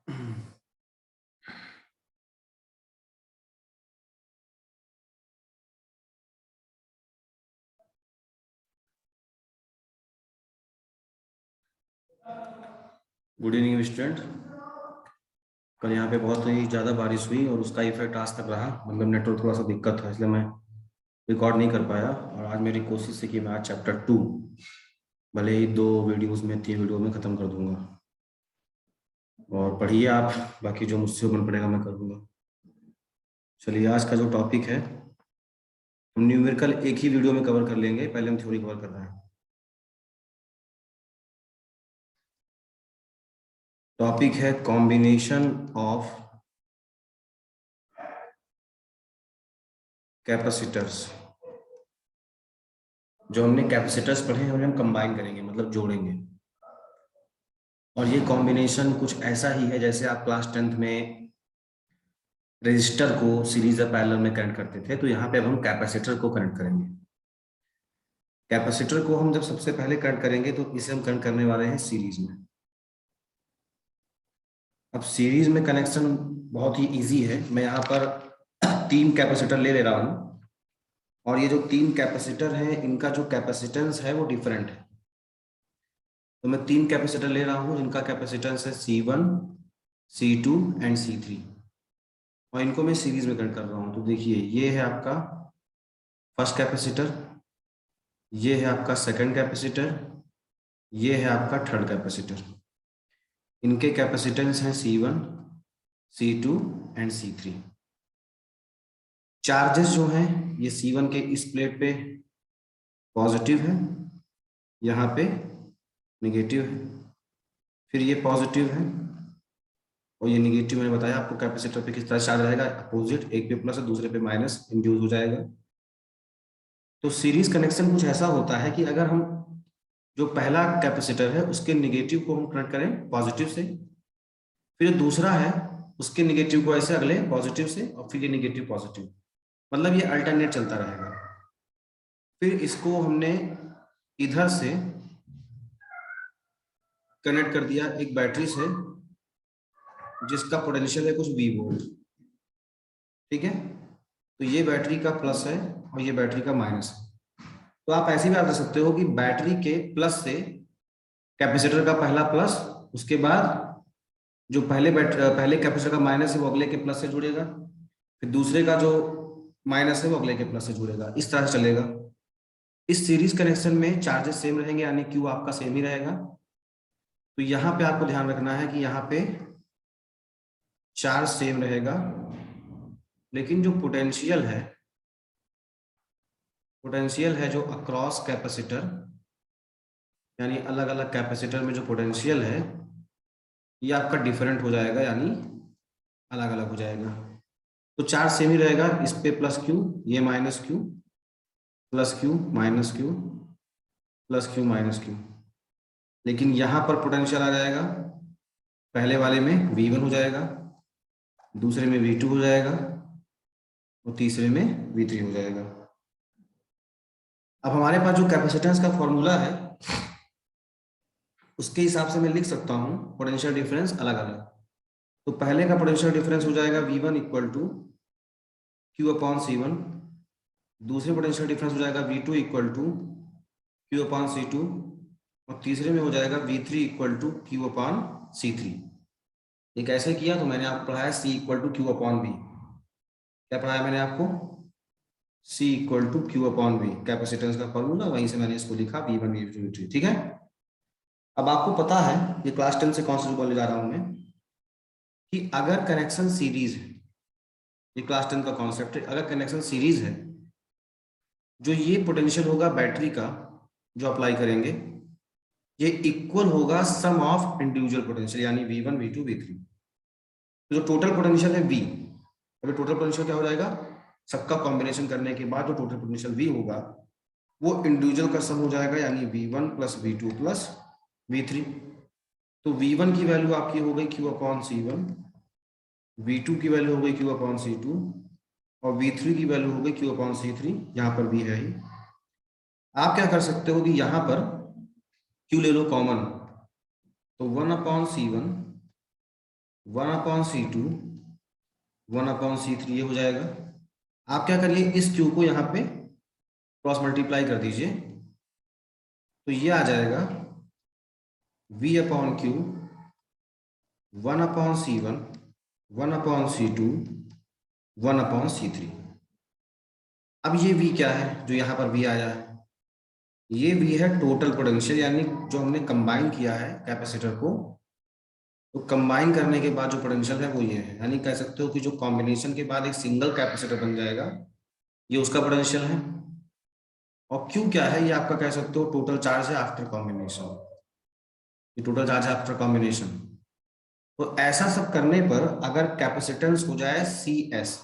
Good evening student. कल यहाँ पे बहुत ही ज़्यादा बारिश हुई और उसका इफेक्ट आज तक रहा। मतलब नेटवर्क थोड़ा सा दिक्कत था, इसलिए मैं रिकॉर्ड नहीं कर पाया। और आज मेरी कोशिश है कि मैं आज चैप्टर 2 भले ही 2 वीडियोस में 3 वीडियो में ख़त्म कर दूंगा। और पढ़िए आप, बाकी जो मुझसे बन पड़ेगा मैं कर दूंगा। चलिए, आज का जो टॉपिक है हम न्यूमेरिकल एक ही वीडियो में कवर कर लेंगे। पहले हम थ्योरी कवर कर रहे हैं। टॉपिक है कॉम्बिनेशन ऑफ कैपेसिटर्स। जो हमने कैपेसिटर्स पढ़े हैं उन्हें हम कंबाइन करेंगे, मतलब जोड़ेंगे। और ये कॉम्बिनेशन कुछ ऐसा ही है जैसे आप क्लास 10th में रेजिस्टर को सीरीज या पैरेलल में कनेक्ट करते थे, तो यहाँ पे अब हम कैपेसिटर को कनेक्ट करेंगे। कैपेसिटर को हम जब सबसे पहले कनेक्ट करेंगे तो इसे हम कनेक्ट करने वाले हैं सीरीज में। अब सीरीज में कनेक्शन बहुत ही इजी है। मैं यहाँ पर 3 कैपेसिटर ले रहा हूँ और ये जो 3 कैपेसिटर हैं इनका जो कैपेसिटेंस है वो डिफरेंट है। तो मैं 3 कैपेसिटर ले रहा हूँ जिनका कैपेसिटेंस है C1, C2 एंड C3 और इनको मैं सीरीज में कनेक्ट कर रहा हूँ। तो देखिए, ये है आपका फर्स्ट कैपेसिटर, ये है आपका सेकंड कैपेसिटर, ये है आपका थर्ड कैपेसिटर। इनके कैपेसिटेंस हैं C1, C2 and C3। Charges जो हैं ये C1 के इस प्लेट पे पॉजिटिव है, यहाँ पे नेगेटिव है, फिर ये पॉजिटिव है और ये नेगेटिव। मैंने बताया आपको कैपेसिटर पे किस तरह चार्ज रहेगा, अपोजिट। एक पे प्लस और दूसरे पे माइनस इंड्यूस हो जाएगा। तो सीरीज कनेक्शन कुछ ऐसा होता है कि अगर हम जो पहला कैपेसिटर है उसके नेगेटिव को हम कनेक्ट करें पॉजिटिव से, फिर दूसरा है उसके नेगेटिव को ऐसे अगले पॉजिटिव से, और फिर ये नेगेटिव पॉजिटिव, मतलब ये अल्टरनेट चलता रहेगा। फिर इसको हमने इधर से कनेक्ट कर दिया एक बैटरी से जिसका पोटेंशियल है कुछ V वोल्ट। ठीक है, तो ये बैटरी का प्लस है और ये बैटरी का माइनस है। तो आप ऐसे भी बता सकते हो कि बैटरी के प्लस से कैपेसिटर का पहला प्लस, उसके बाद जो पहले कैपेसिटर का माइनस है वो अगले के प्लस से जुड़ेगा, फिर दूसरे का जो माइनस है वो अगले के प्लस से जुड़ेगा। इस तरह से चलेगा। इस सीरीज कनेक्शन में चार्जेस सेम रहेंगे, यानी क्यू आपका सेम ही रहेगा। तो यहाँ पे आपको ध्यान रखना है कि यहाँ पे चार्ज सेम रहेगा, लेकिन जो पोटेंशियल है जो अक्रॉस कैपेसिटर, यानी अलग अलग कैपेसिटर में जो पोटेंशियल है ये आपका डिफरेंट हो जाएगा, यानी अलग अलग हो जाएगा। तो चार्ज सेम ही रहेगा, इस पे प्लस क्यू, ये minus Q, plus Q minus Q, plus Q minus Q. लेकिन यहां पर पोटेंशियल आ जाएगा, पहले वाले में V1 हो जाएगा, दूसरे में V2 हो जाएगा और तीसरे में V3 हो जाएगा। अब हमारे पास जो कैपेसिटेंस का फॉर्मूला है उसके हिसाब से मैं लिख सकता हूं पोटेंशियल डिफरेंस अलग अलग। तो पहले का पोटेंशियल डिफरेंस हो जाएगा V1 equal to Q upon C1, दूसरे पोटेंशियल डिफरेंस हो जाएगा V2 equal to Q upon C2 और तीसरे में हो जाएगा V3 equal to Q upon C3। ये कैसे किया? तो मैंने आपको पढ़ाया C equal to Q upon V। क्या पढ़ाया मैंने आपको? C equal to Q upon V, capacitance का फॉर्मूला, वहीं से मैंने इसको लिखा V1 V2 V3। ठीक है, अब आपको पता है, ये क्लास 10 से कॉन्सेप्ट बोलने जा रहा हूं मैं, कि अगर कनेक्शन सीरीज है, ये क्लास 10 का कॉन्सेप्ट है, अगर कनेक्शन सीरीज है, जो ये पोटेंशियल होगा बैटरी का जो अप्लाई करेंगे, ये इक्वल होगा सम ऑफ इंडिविजुअल पोटेंशियल, यानी V1 V2 V3। तो जो टोटल पोटेंशियल है V, अभी टोटल पोटेंशियल क्या हो जाएगा? सबका कॉम्बिनेशन करने के बाद जो टोटल पोटेंशियल V होगा वो इंडिविजुअल का सम हो जाएगा, यानी V1 plus V2 plus V3। तो V1 की वैल्यू आपकी हो गई Q अपॉन C1, V2 की वैल्यू हो गई Q अपॉन C2 और V3 की वैल्यू हो गई Q अपॉन C3। यहाँ पर V है ही। आप क्या कर सकते हो कि यहाँ पर Q ले लो कॉमन, तो 1 अपॉन C1 1/C2 1/C3 ये हो जाएगा। आप क्या करिए, इस Q को यहाँ पे क्रॉस मल्टीप्लाई कर दीजिए, तो ये आ जाएगा V/Q 1/C1 1/C2 1/C3। अब ये V क्या है जो यहाँ पर V आया है, ये V है टोटल पोटेंशियल, यानी जो हमने कंबाइन किया है कैपेसिटर को, तो कंबाइन करने के बाद जो पोटेंशियल है वो ये है, यानी कह सकते हो कि जो कॉम्बिनेशन के बाद एक सिंगल कैपेसिटर बन जाएगा, ये उसका पोटेंशियल है। और Q क्या है, ये आपका कह सकते हो टोटल चार्ज है आफ्टर कॉम्बिनेशन, ये टोटल चार्ज है आफ्टर कॉम्बिनेशन। तो ऐसा सब करने पर अगर कैपेसिटेंस हो जाए CS,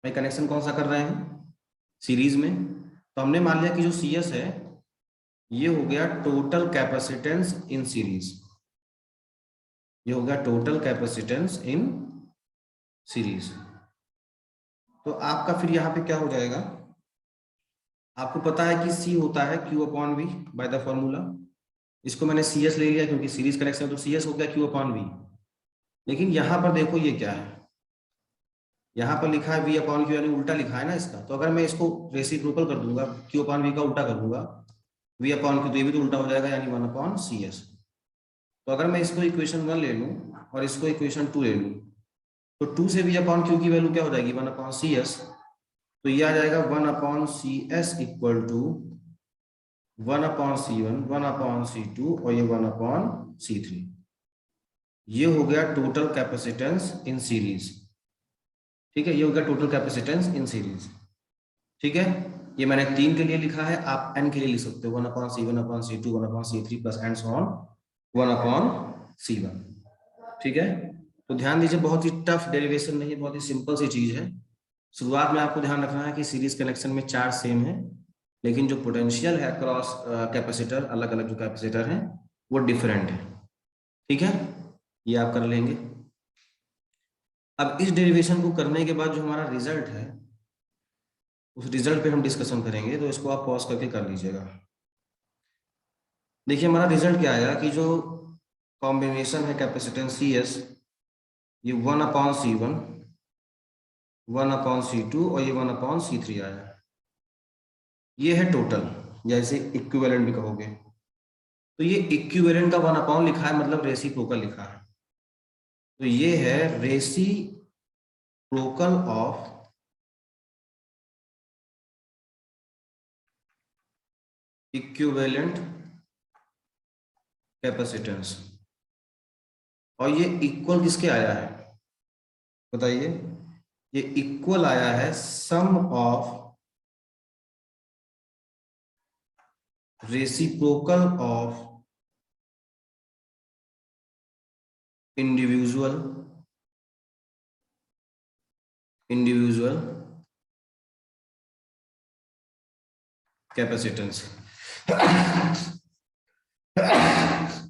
भाई कनेक्शन कौन सा कर रहे हैं, सीरीज में, तो हमने मान लिया कि जो CS है ये हो गया टोटल कैपेसिटेंस इन सीरीज, ये हो गया टोटल कैपेसिटेंस इन सीरीज। तो आपका फिर यहाँ पे क्या हो जाएगा, आपको पता है कि C होता है Q/V बाय द फॉर्मूला, इसको मैंने CS ले लिया क्योंकि सीरीज कनेक्शन, तो CS हो गया Q/V। लेकिन यहाँ पर देखो ये क्या है, यहाँ पर लिखा है V/Q, यानी उल्टा लिखा है ना इसका, तो अगर मैं इसको रेसिप्रोकल कर दूंगा, Q/V का उल्टा कर दूंगा V/Q, तो ये भी तो उल्टा हो जाएगा, यानी 1/CS। तो अगर मैं इसको इक्वेशन 1 ले लूं और इसको इक्वेशन 2 ले लूं, तो 2 से V/Q की वैल्यू क्या हो जाएगी 1/CS, तो ये आ जाएगा 1/CS equal to 1/C1 1/C2 और ये 1/C3। ये हो गया टोटल कैपेसिटेंस इन सीरीज, ठीक है, ये हो गया टोटल कैपेसिटेंस इन सीरीज, ठीक है। ये मैंने 3 के लिए लिखा है, आप n के लिए लिख सकते हो 1/C 1/C2 1/C3 plus and so on 1/C1, ठीक है। तो ध्यान दीजिए, बहुत ही टफ डेरिवेशन नहीं है, बहुत ही सिंपल सी चीज है। शुरुआत में आपको ध्यान रखना है कि सीरीज कनेक्शन में चार्ज सेम है, लेकिन जो पोटेंशियल है क्रॉस कैपेसिटर, अलग अलग जो कैपेसिटर हैं वो डिफरेंट है, ठीक है, ये आप कर लेंगे। अब इस डेरिवेशन को करने के बाद जो हमारा रिजल्ट है, उस रिजल्ट पे हम डिस्कशन करेंगे, तो इसको आप पॉज करके कर लीजिएगा। देखिए हमारा रिजल्ट क्या आया कि जो कॉम्बिनेशन है कैपेसिटेंस CS, ये 1/C1 1/C2 और ये 1/C3 आया, ये है टोटल, जैसे इक्विवेलेंट भी कहोगे, तो ये इक्विवेलेंट का 1 लिखा है, मतलब रेसिप्रोकल लिखा है, तो ये है रेसिप्रोकल ऑफ इक्विवेलेंट कैपेसिटेंस। और ये इक्वल किसके आया है बताइए, ये इक्वल आया है sum of reciprocal of individual capacitance.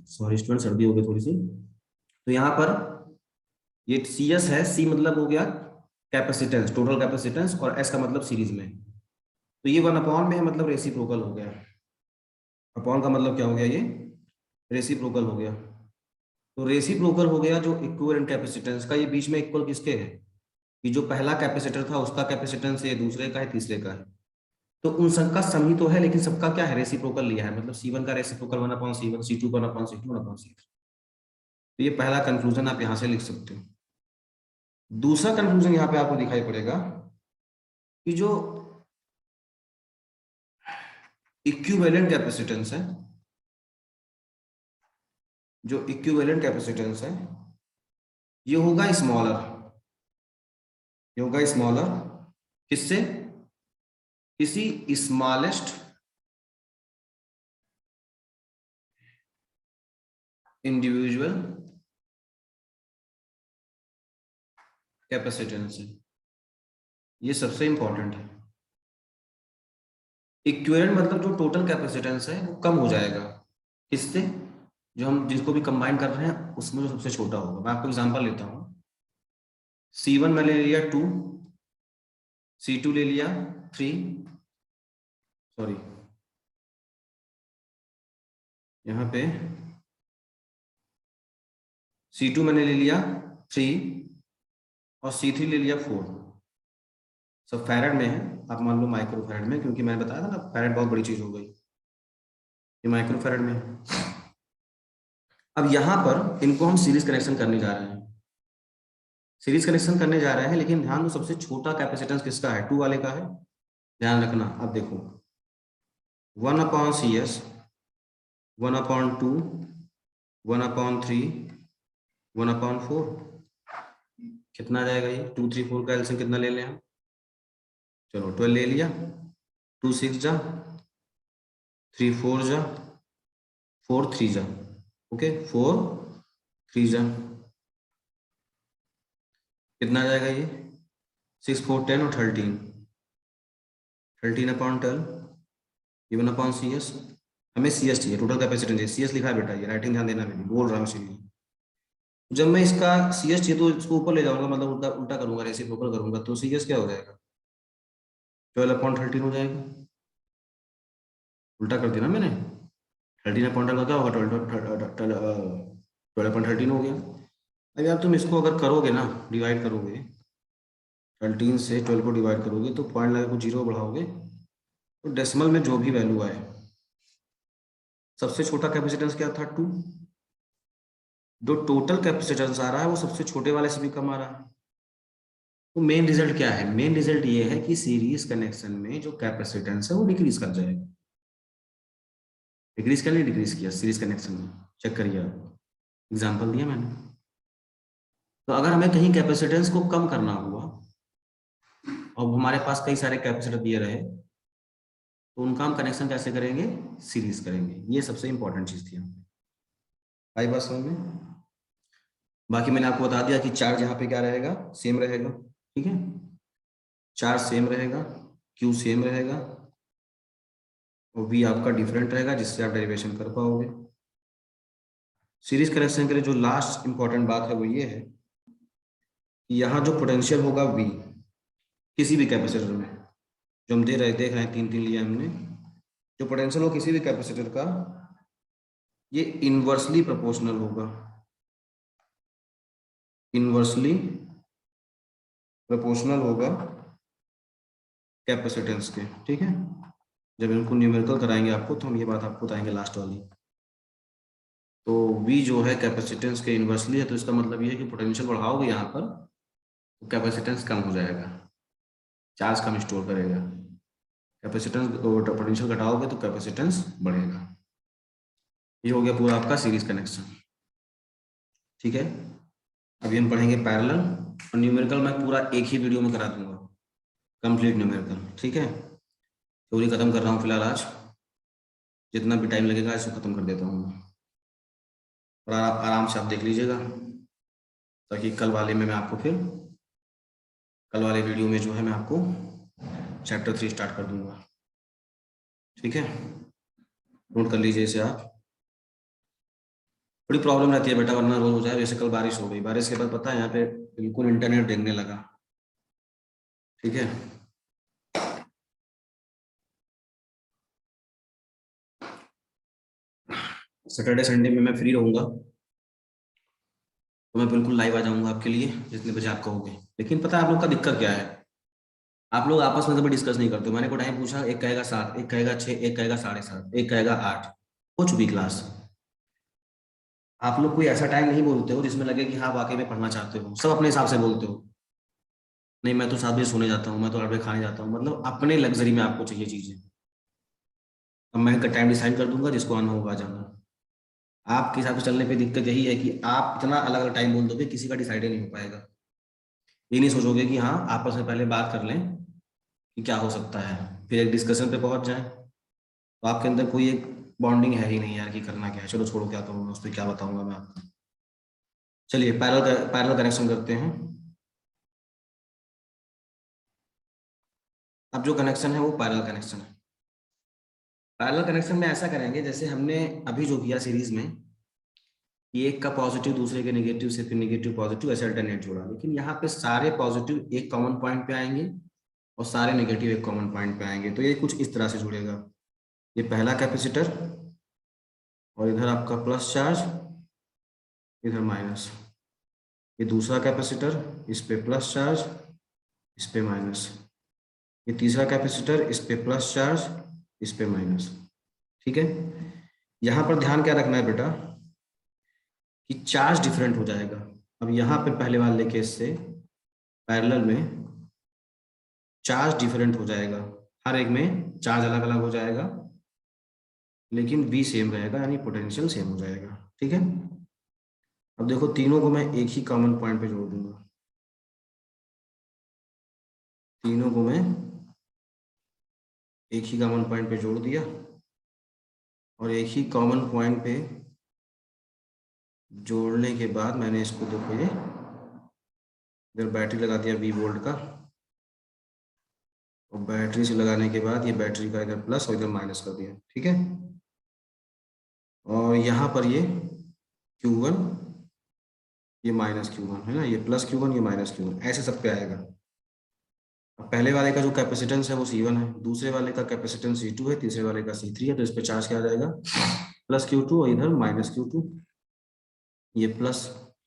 Sorry student, सर्दी हो गई थोड़ी सी। तो यहां पर ये CS है, C मतलब हो गया कैपेसिटेंस, टोटल कैपेसिटेंस, और S का मतलब सीरीज में, तो ये 1 में है, मतलब रेसिप्रोकल हो गया। अपॉन का मतलब क्या हो गया, ये रेसिप्रोकल हो गया। तो रेसिप्रोकल हो गया जो इक्विवेलेंट कैपेसिटेंस का, ये बीच में इक्वल किसके है, कि जो पहला कैपेसिटर था उसका कैपेसिटेंस है, दूसरे का है, तीसरे का है, तो उन सबका सम ही तो है, लेकिन सबका क्या है, रेसिप्रोकल लिया है, मतलब C1 का रेसिप्रोकल 1/C1, C2 का 1/C2 1/C3। तो ये पहला कंक्लूजन आप यहां से लिख सकते हो। दूसरा कंक्लूजन यहाँ पे आपको दिखाई पड़ेगा कि जो इक्विवेलेंट कैपेसिटेंस है, जो इक्विवेलेंट कैपेसिटेंस है ये होगा स्मॉलर, ये होगा स्मॉलर किससे, किसी स्मॉलेस्ट इंडिविजुअल कैपेसिटेंस है, ये सबसे इंपॉर्टेंट है। इक्विवेलेंट मतलब जो टोटल कैपेसिटेंस है वो कम हो जाएगा, किससे, जो हम जिसको भी कंबाइन कर रहे हैं उसमें जो सबसे छोटा होगा। मैं आपको एग्जांपल लेता हूँ, C1 मैंने ले लिया 2, C2 ले लिया 3, सॉरी यहाँ पे C2 मैंने ले लिया 3 और C3 ले लिया 4। सब फैरेड में है, आप मान लो माइक्रो फैरेड में, क्योंकि मैंने बताया था ना फैरेड बहुत बड़ी चीज हो गई, ये माइक्रो फैरेड में है। अब यहाँ पर इनको हम सीरीज कनेक्शन करने जा रहे हैं, सीरीज कनेक्शन करने जा रहे हैं, लेकिन ध्यान दो सबसे छोटा कैपेसिटेंस किसका है, 2 वाले का है, ध्यान रखना। अब देखो 1/CS, 1/2, 1/3, 1/4, कितना आ जाएगा ये, 2 3 4 का एलसीएम कितना ले लें हम, चलो 12 ले लिया, 2 6 जा, 3 4 जा, 4 3 जा, ओके 4 3 जा, कितना आ जाएगा ये, 6 4 10 और 13, 13/12, इवन अपॉन CS। हमें CS चाहिए, टोटल कैपेसिटेंस चाहिए, CS लिखा है बेटा, ये राइटिंग ध्यान देना, मेरी बोल रहा हूँ इसीलिए। जब मैं इसका CS चाहिए तो इसको ऊपर ले जाऊंगा, मतलब उल्टा उल्टा करूंगा, रेसिप्रोकल करूंगा, तो CS क्या हो जाएगा, 12/13 हो जाएगा, उल्टा कर दिया ना मैंने, 13/12 का क्या होगा, 12/13 हो गया। अब यार तुम इसको अगर करोगे ना, डिवाइड करोगे, 13 से 12 को डिवाइड करोगे तो पॉइंट लगा को 0 बढ़ाओगे तो डेसिमल में जो भी वैल्यू आए, सबसे छोटा कैपेसिटेंस क्या था 2, जो टोटल कैपेसिटेंस आ रहा है वो सबसे छोटे वाले से भी कम आ रहा है। तो मेन रिजल्ट क्या है, मेन रिजल्ट ये है कि सीरीज कनेक्शन में जो कैपेसिटेंस है वो डिक्रीज कर जाएगा। डिक्रीज कर नहीं, डिक्रीज किया सीरीज कनेक्शन में, चेक करिए आप, एग्जाम्पल दिया मैंने। तो अगर हमें कहीं कैपेसिटेंस को कम करना हुआ और हमारे पास कई सारे कैपेसिटर दिए रहे, तो उनका हम कनेक्शन कैसे करेंगे, सीरीज करेंगे। ये सबसे इंपॉर्टेंट चीज थी। आई बात समझ में। बाकी मैंने आपको बता दिया कि चार्ज यहाँ पे क्या रहेगा, सेम रहेगा, ठीक है, चार्ज सेम रहेगा, क्यू सेम रहेगा और वी आपका डिफरेंट रहेगा, जिससे आप डेरिवेशन कर पाओगे। सीरीज कनेक्शन के लिए जो लास्ट इंपॉर्टेंट बात है वो ये है कि यहाँ जो पोटेंशियल होगा वी किसी भी कैपेसिटर में, जो हम देख रहे हैं 3 3 लिया हमने, जो पोटेंशियल हो किसी भी कैपेसिटर का, ये इनवर्सली प्रोपोर्शनल होगा, इनवर्सली प्रोपोर्शनल होगा कैपेसिटेंस के, ठीक है। जब इनको न्यूमेरिकल कराएंगे आपको तो हम ये बात आपको बताएंगे लास्ट वाली। तो V जो है कैपेसिटेंस के इनवर्सली है, तो इसका मतलब ये है कि पोटेंशियल बढ़ाओगे यहाँ पर तो कैपेसिटेंस कम हो जाएगा, चार्ज कम स्टोर करेगा, कैपेसिटेंस पोटेंशियल घटाओगे तो कैपेसिटेंस बढ़ेगा। ये हो गया पूरा आपका सीरीज कनेक्शन, ठीक है। अभी हम पढ़ेंगे पैरेलल, और न्यूमेरिकल मैं पूरा एक ही वीडियो में करा दूंगा, कंप्लीट न्यूमेरिकल, ठीक है। थ्योरी खत्म कर रहा हूँ फिलहाल आज, जितना भी टाइम लगेगा इसको खत्म कर देता हूँ और आराम से आप देख लीजिएगा, ताकि कल वाले में मैं आपको फिर कल वाले वीडियो में जो है मैं आपको चैप्टर 3 स्टार्ट कर दूंगा, ठीक है। नोट कर लीजिए इसे आप। बड़ी प्रॉब्लम रहती है बेटा, वरना रोज हो जाए, जैसे कल बारिश हो गई, बारिश के बाद पता है यहाँ पे बिल्कुल इंटरनेट देने लगा, ठीक है। सैटरडे संडे में मैं फ्री रहूंगा तो मैं बिल्कुल लाइव आ जाऊंगा आपके लिए, जितने बजे आप कहोगे। लेकिन पता है आप लोग का दिक्कत क्या है, आप लोग आपस में कभी डिस्कस नहीं करते हो। मैंने को टाइम पूछा, एक कहेगा 7, एक कहेगा 6, एक कहेगा 7:30, एक कहेगा 8, हो चुकी क्लास। आप लोग कोई ऐसा टाइम नहीं बोलते हो जिसमें लगे कि हाँ वाकई में पढ़ना चाहते हो, सब अपने हिसाब से बोलते हो, नहीं मैं तो 7 बजे सोने जाता हूँ, मैं तो 8 बजे खाने जाता हूँ, मतलब अपने लग्जरी में आपको चाहिए चीजें। अब मैं टाइम डिसाइड कर दूंगा, जिसको आना होगा आ जाना। आपके हिसाब से चलने पे दिक्कत यही है कि आप इतना अलग अलग टाइम बोल दोगे, किसी का डिसाइड ही नहीं हो पाएगा। ये नहीं सोचोगे कि हाँ आपस में पहले बात कर लें कि क्या हो सकता है, फिर एक डिस्कशन पे पहुंच जाए, तो आपके अंदर कोई एक बॉन्डिंग है ही नहीं यार कि करना क्या है, चलो छोड़ो क्या करूँगा, उस पर क्या बताऊंगा मैं आपको। चलिए पैरेलल कनेक्शन करते हैं। अब जो कनेक्शन है वो पैरेलल कनेक्शन है। पैरेलल कनेक्शन में ऐसा करेंगे जैसे हमने अभी जो किया सीरीज में, कि एक का पॉजिटिव दूसरे के नेगेटिव से, फिर नेगेटिव पॉजिटिव, ऐसे अल्टरनेट जोड़ा, लेकिन यहाँ पे सारे पॉजिटिव एक कॉमन पॉइंट पे आएंगे और सारे नेगेटिव एक कॉमन पॉइंट पे आएंगे। तो ये कुछ इस तरह से जुड़ेगा, ये पहला कैपेसिटर और इधर आपका प्लस चार्ज, इधर माइनस, ये दूसरा कैपेसिटर, इस पे प्लस चार्ज, इस पे माइनस। ये तीसरा कैपेसिटर, इस पे प्लस चार्ज, इस पे माइनस। ठीक है, यहां पर ध्यान क्या रखना है बेटा कि चार्ज डिफरेंट हो जाएगा। अब यहाँ पे पहले वाले केस से पैरेलल में चार्ज डिफरेंट हो जाएगा, हर एक में चार्ज अलग अलग हो जाएगा, लेकिन V सेम रहेगा, यानी पोटेंशियल सेम हो जाएगा। ठीक है, अब देखो तीनों को मैं एक ही कॉमन पॉइंट पे जोड़ दूंगा। तीनों को मैं एक ही कॉमन पॉइंट पे जोड़ दिया, और एक ही कॉमन पॉइंट पे जोड़ने के बाद मैंने इसको देखो ये इधर बैटरी लगा दिया V वोल्ट का, और बैटरी से लगाने के बाद ये बैटरी का इधर प्लस और इधर माइनस कर दिया। ठीक है, और यहाँ पर ये Q1, ये माइनस Q1 है ना, ये प्लस Q1, ये माइनस Q1, ऐसे सब पे आएगा। अब पहले वाले का जो कैपेसिटेंस है वो C1 है, दूसरे वाले का कैपेसिटेंस C2 है, तीसरे वाले का C3 है, तो इस पे चार्ज क्या आ जाएगा, प्लस Q2 और इधर माइनस Q2, ये प्लस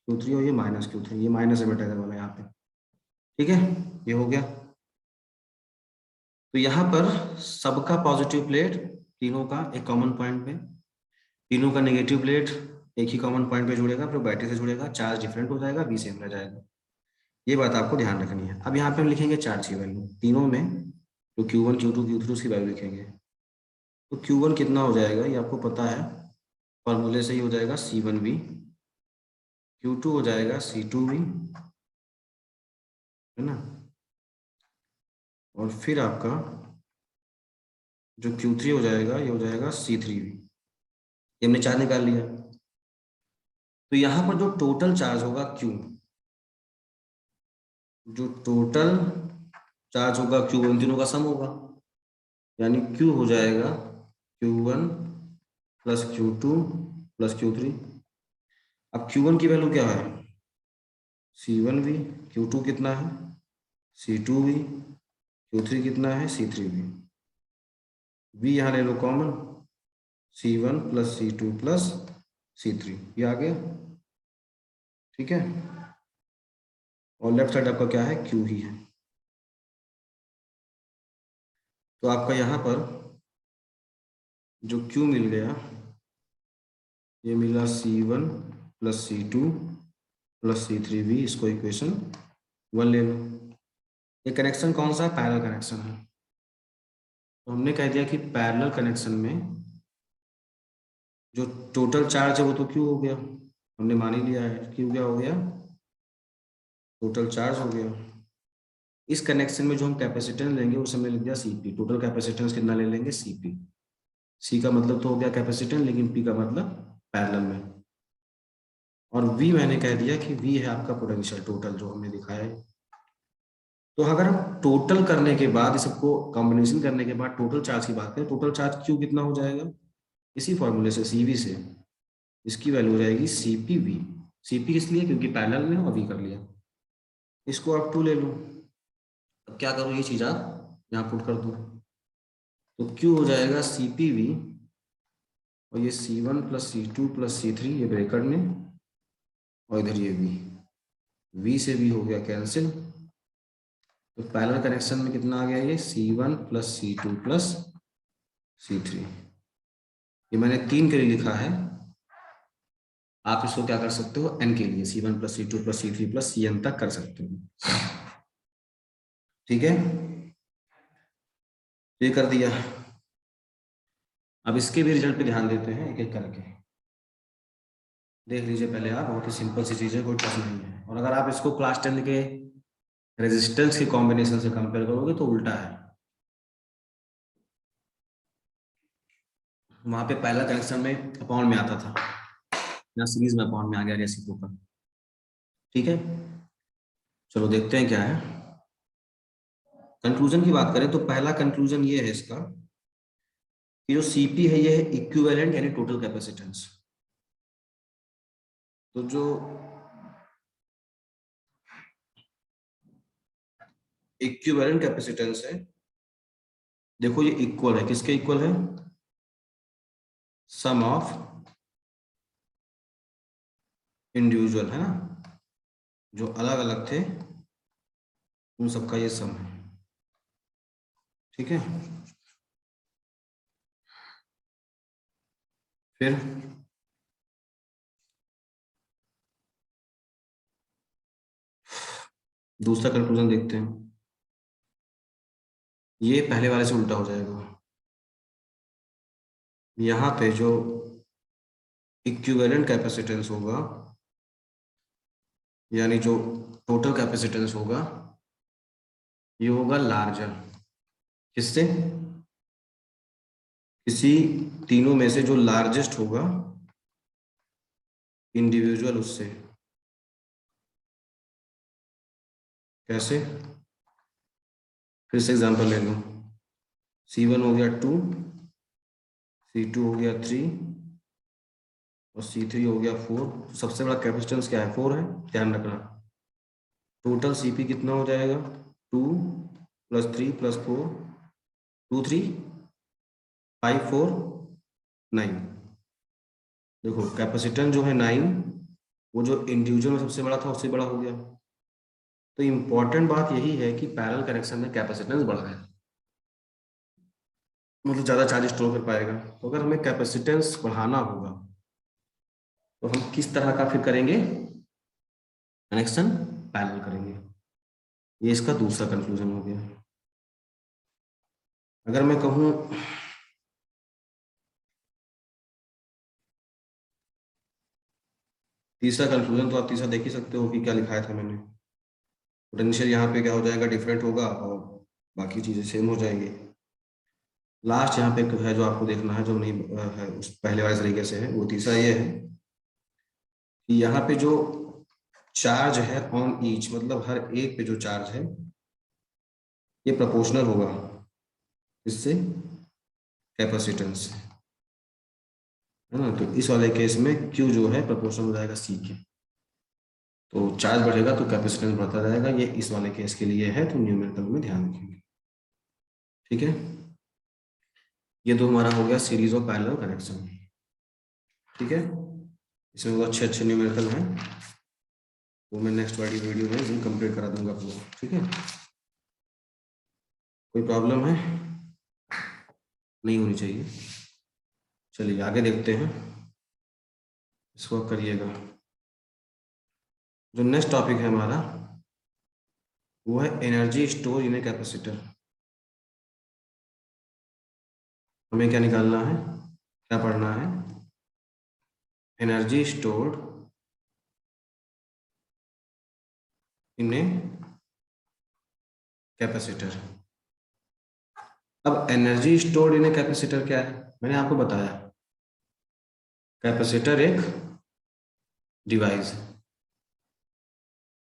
Q3 और ये माइनस Q3, ये माइनस है बेटा इधर वाला यहाँ पे। ठीक है, ये हो गया। तो यहाँ पर सबका पॉजिटिव प्लेट, तीनों का एक कॉमन पॉइंट पे, तीनों का नेगेटिव प्लेट एक ही कॉमन पॉइंट पे जुड़ेगा, फिर बैटरी से जुड़ेगा, चार्ज डिफरेंट हो जाएगा, V सेम रह जाएगा। ये बात आपको ध्यान रखनी है। अब यहाँ पे हम लिखेंगे चार्ज की वैल्यू तीनों में, तो Q1 Q2 Q3 उसकी वैल्यू लिखेंगे। तो Q1 कितना हो जाएगा ये आपको पता है, फॉर्मूले से ही हो जाएगा C1V, Q2 हो जाएगा C2V, है ना, और फिर आपका जो Q3 हो जाएगा ये हो जाएगा C3V। ये हमने चार्ज निकाल लिया। तो यहाँ पर जो टोटल चार्ज होगा Q, जो टोटल चार्ज होगा Q उन तीनों का सम होगा, यानी Q हो जाएगा Q1 plus Q2 plus Q3। अब Q1 की वैल्यू क्या है, C1V, Q2 कितना है C2V, Q3 कितना है C3V। V यहाँ ले लो common, C1 plus C2 plus C3, ये आ गया। ठीक है, और लेफ्ट साइड आपका क्या है, Q ही है। तो आपका यहाँ पर जो Q मिल गया, ये मिला C1 plus C2 plus C3V, इसको इक्वेशन 1 ले लो। ये कनेक्शन कौन सा है, पैरेलल कनेक्शन है। तो हमने कह दिया कि पैरेलल कनेक्शन में जो टोटल चार्ज है वो तो Q हो गया, हमने मान ही लिया है। Q क्या हो गया, टोटल चार्ज हो गया। इस कनेक्शन में जो हम कैपेसिटेंस लेंगे उसे हमने लिख दिया Cp, टोटल कैपेसिटेंस कितना ले लेंगे Cp। C का मतलब तो हो गया कैपेसिटेंस, लेकिन P का मतलब पैरेलल में, और V मैंने कह दिया कि V है आपका पोटेंशियल टोटल जो हमने दिखाया है। तो अगर हम टोटल करने के बाद, इस सबको कॉम्बिनेशन करने के बाद टोटल चार्ज की बात करें, टोटल चार्ज Q कितना हो जाएगा, इसी फॉर्मूले से CV से इसकी वैल्यू हो जाएगी CpV। Cp किस लिए, क्योंकि पैरेलल में और V कर लिया, इसको आप 2 ले लो। अब क्या करूँ, ये चीज आप यहाँ पुट कर दो, तो Q हो जाएगा CpV, और ये C1 plus C2 plus C3 ये ब्रैकेट में, और इधर ये V से V हो गया कैंसिल। तो पैरेलल कनेक्शन में कितना आ गया, ये C1 plus C2 plus C3। ये मैंने 3 के लिए लिखा है, आप इसको क्या कर सकते हो, n के लिए C1 plus C2 plus C3 plus Cn तक कर सकते हो। ठीक है, ये कर दिया। अब इसके भी रिजल्ट पे ध्यान देते हैं एक एक करके, देख लीजिए पहले आप, बहुत ही सिंपल सी चीज है, कोई टफ नहीं है। और अगर आप इसको क्लास 10 के रेजिस्टेंस के कॉम्बिनेशन से कंपेयर करोगे तो उल्टा है। वहां पे पहला कनेक्शन में अपॉन में आता था, यहाँ सीरीज में अपॉन में आ गया रेसिप्रोकल। ठीक है, चलो देखते हैं क्या है। कंक्लूजन की बात करें तो पहला कंक्लूजन ये है इसका कि जो Cp है ये है इक्विवेलेंट यानी टोटल कैपेसिटेंस। तो जो इक्विवेलेंट कैपेसिटेंस है, देखो ये इक्वल है, किसके इक्वल है, सम ऑफ इंडिविजुअल, है ना। जो अलग अलग थे उन सबका ये सम है। ठीक है, फिर दूसरा कंक्लूजन देखते हैं। ये पहले वाले से उल्टा हो जाएगा। यहाँ पे जो इक्विवेलेंट कैपेसिटेंस होगा, यानी जो टोटल कैपेसिटेंस होगा, ये होगा लार्जर। किससे? किसी तीनों में से जो लार्जेस्ट होगा इंडिविजुअल, उससे। कैसे? फिर से एग्जांपल ले लो। C1 हो गया 2, C2 हो गया 3 और C3 हो गया 4। सबसे बड़ा कैपेसिटेंस क्या है? 4 है, ध्यान रखना। टोटल CP कितना हो जाएगा? 2 + 3 + 4, 2 3 5 4 9। देखो कैपेसिटेंस जो है 9, वो जो इंडिविजुअल में सबसे बड़ा था उससे बड़ा हो गया। तो इंपॉर्टेंट बात यही है कि पैरेलल कनेक्शन में कैपेसिटेंस बढ़ गया, मतलब ज्यादा चार्ज स्टोर कर पाएगा। तो अगर हमें कैपेसिटेंस बढ़ाना होगा तो हम किस तरह का फिर करेंगे? कनेक्शन पैरेलल करेंगे। ये इसका दूसरा कंक्लूजन हो गया। अगर मैं कहूं तीसरा कंक्लूजन, तो आप तीसरा देख ही सकते हो कि क्या लिखाया था मैंने। पोटेंशियल यहाँ पे क्या हो जाएगा? डिफरेंट होगा और बाकी चीजें सेम हो जाएंगी। लास्ट यहाँ पे है जो आपको देखना है, जो नहीं है उस पहले वाले तरीके से है, वो तीसरा ये है कि यहाँ पे जो चार्ज है ऑन ईच, मतलब हर एक पे जो चार्ज है, ये प्रोपोर्शनल होगा इससे, कैपेसिटेंस से, है ना। तो इस वाले केस में Q जो है प्रोपोर्शनल हो जाएगा C के। तो चार्ज बढ़ेगा तो कैपेसिटेंस बढ़ता जाएगा। ये इस वाले केस के लिए है, तो न्यूमेरिकल में ध्यान रखेंगे। ठीक है, ये तो हमारा हो गया सीरीज ऑफ पैरेलल कनेक्शन। ठीक है, इसमें वो अच्छे अच्छे न्यूमेरिकल हैं, वो मैं नेक्स्ट वाली वीडियो में भी कंप्लीट करा दूंगा पूरा। ठीक है, कोई प्रॉब्लम है? नहीं होनी चाहिए। चलिए आगे देखते हैं, इसको करिएगा। जो नेक्स्ट टॉपिक है हमारा वो है energy store in a capacitor. हमें क्या निकालना है, क्या पढ़ना है? Energy stored in a capacitor. अब energy stored in a capacitor क्या है? मैंने आपको बताया, कैपेसिटर एक डिवाइस है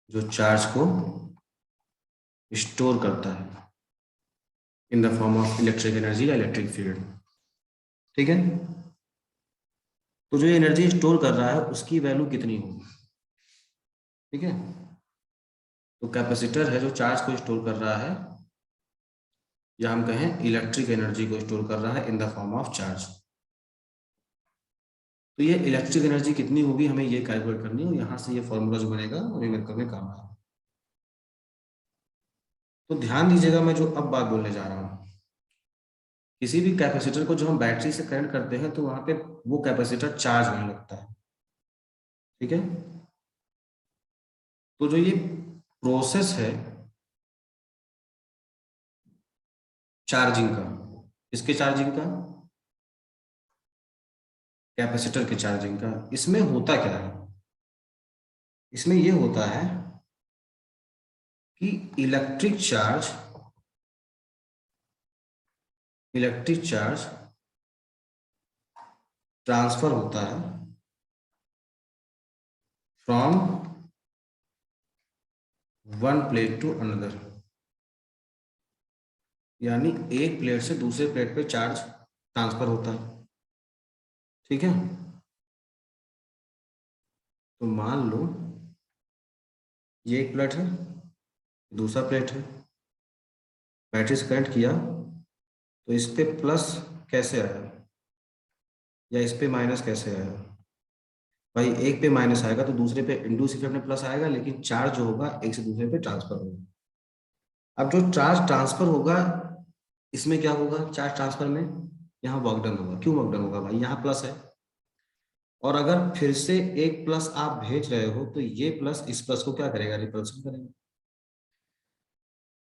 जो चार्ज को स्टोर करता है इन the form of electric energy या इलेक्ट्रिक फील्ड। ठीक है, तो जो एनर्जी स्टोर कर रहा है उसकी वैल्यू कितनी होगी? ठीक है, तो कैपेसिटर है जो चार्ज को स्टोर कर रहा है, या हम कहें इलेक्ट्रिक एनर्जी को स्टोर कर रहा है इन द फॉर्म ऑफ चार्ज। तो ये इलेक्ट्रिक एनर्जी कितनी होगी हमें ये कैलकुलेट करनी है, और यहाँ से ये फॉर्मूला जो बनेगा वो न्यूमेरिकल में काम आएगा। तो ध्यान दीजिएगा, मैं जो अब बात बोलने जा रहा हूँ, किसी भी कैपेसिटर को जो हम बैटरी से कनेक्ट करते हैं तो वहां पे वो कैपेसिटर चार्ज होने लगता है। ठीक है, तो जो ये प्रोसेस है चार्जिंग का, इसके चार्जिंग का, कैपेसिटर के चार्जिंग का, इसमें होता क्या है? इसमें ये होता है कि इलेक्ट्रिक चार्ज ट्रांसफर होता है from one plate to another, यानी एक प्लेट से दूसरे प्लेट पे चार्ज ट्रांसफर होता है। ठीक है, तो मान लो ये एक प्लेट है, दूसरा प्लेट है, बैटरी से कनेक्ट किया तो इस पे प्लस कैसे आया या इस पे माइनस कैसे आया? भाई एक पे माइनस आएगा तो दूसरे पे इंड्यूस इफेक्ट में प्लस आएगा, लेकिन चार्ज जो होगा एक से दूसरे पे ट्रांसफर होगा। अब जो चार्ज ट्रांसफर होगा इसमें क्या होगा, चार्ज ट्रांसफर में यहाँ वर्क डन होगा। क्यों वर्क डन होगा भाई, यहाँ प्लस है, और अगर फिर से एक प्लस आप भेज रहे हो तो ये प्लस इस प्लस को क्या करेगा, रिपल्सन करेगा।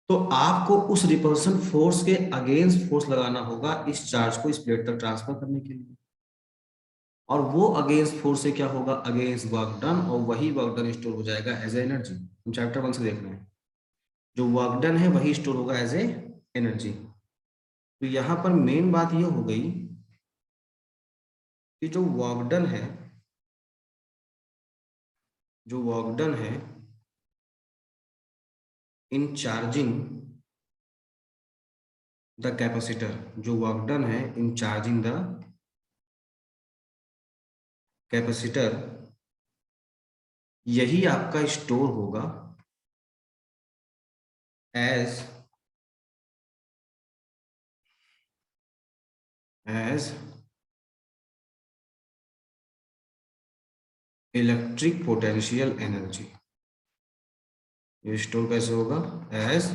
तो आपको उस रिपल्सन फोर्स के अगेंस्ट फोर्स लगाना होगा इस चार्ज को इस प्लेट तक ट्रांसफर करने के लिए, और वो अगेंस्ट फोर्स से क्या होगा, अगेंस्ट वर्क डन, और वही वर्क डन स्टोर हो जाएगा एज ए एनर्जी। हम चैप्टर 1 से देख रहे हैं, जो वर्क डन है वही स्टोर होगा एज ए एनर्जी। तो यहां पर मेन बात ये हो गई कि जो वर्क डन है, जो वर्क डन है इन चार्जिंग द कैपेसिटर, जो वर्क डन है इन चार्जिंग द कैपेसिटर, यही आपका स्टोर होगा एज इलेक्ट्रिक पोटेंशियल एनर्जी। ये स्टोर कैसे होगा, एज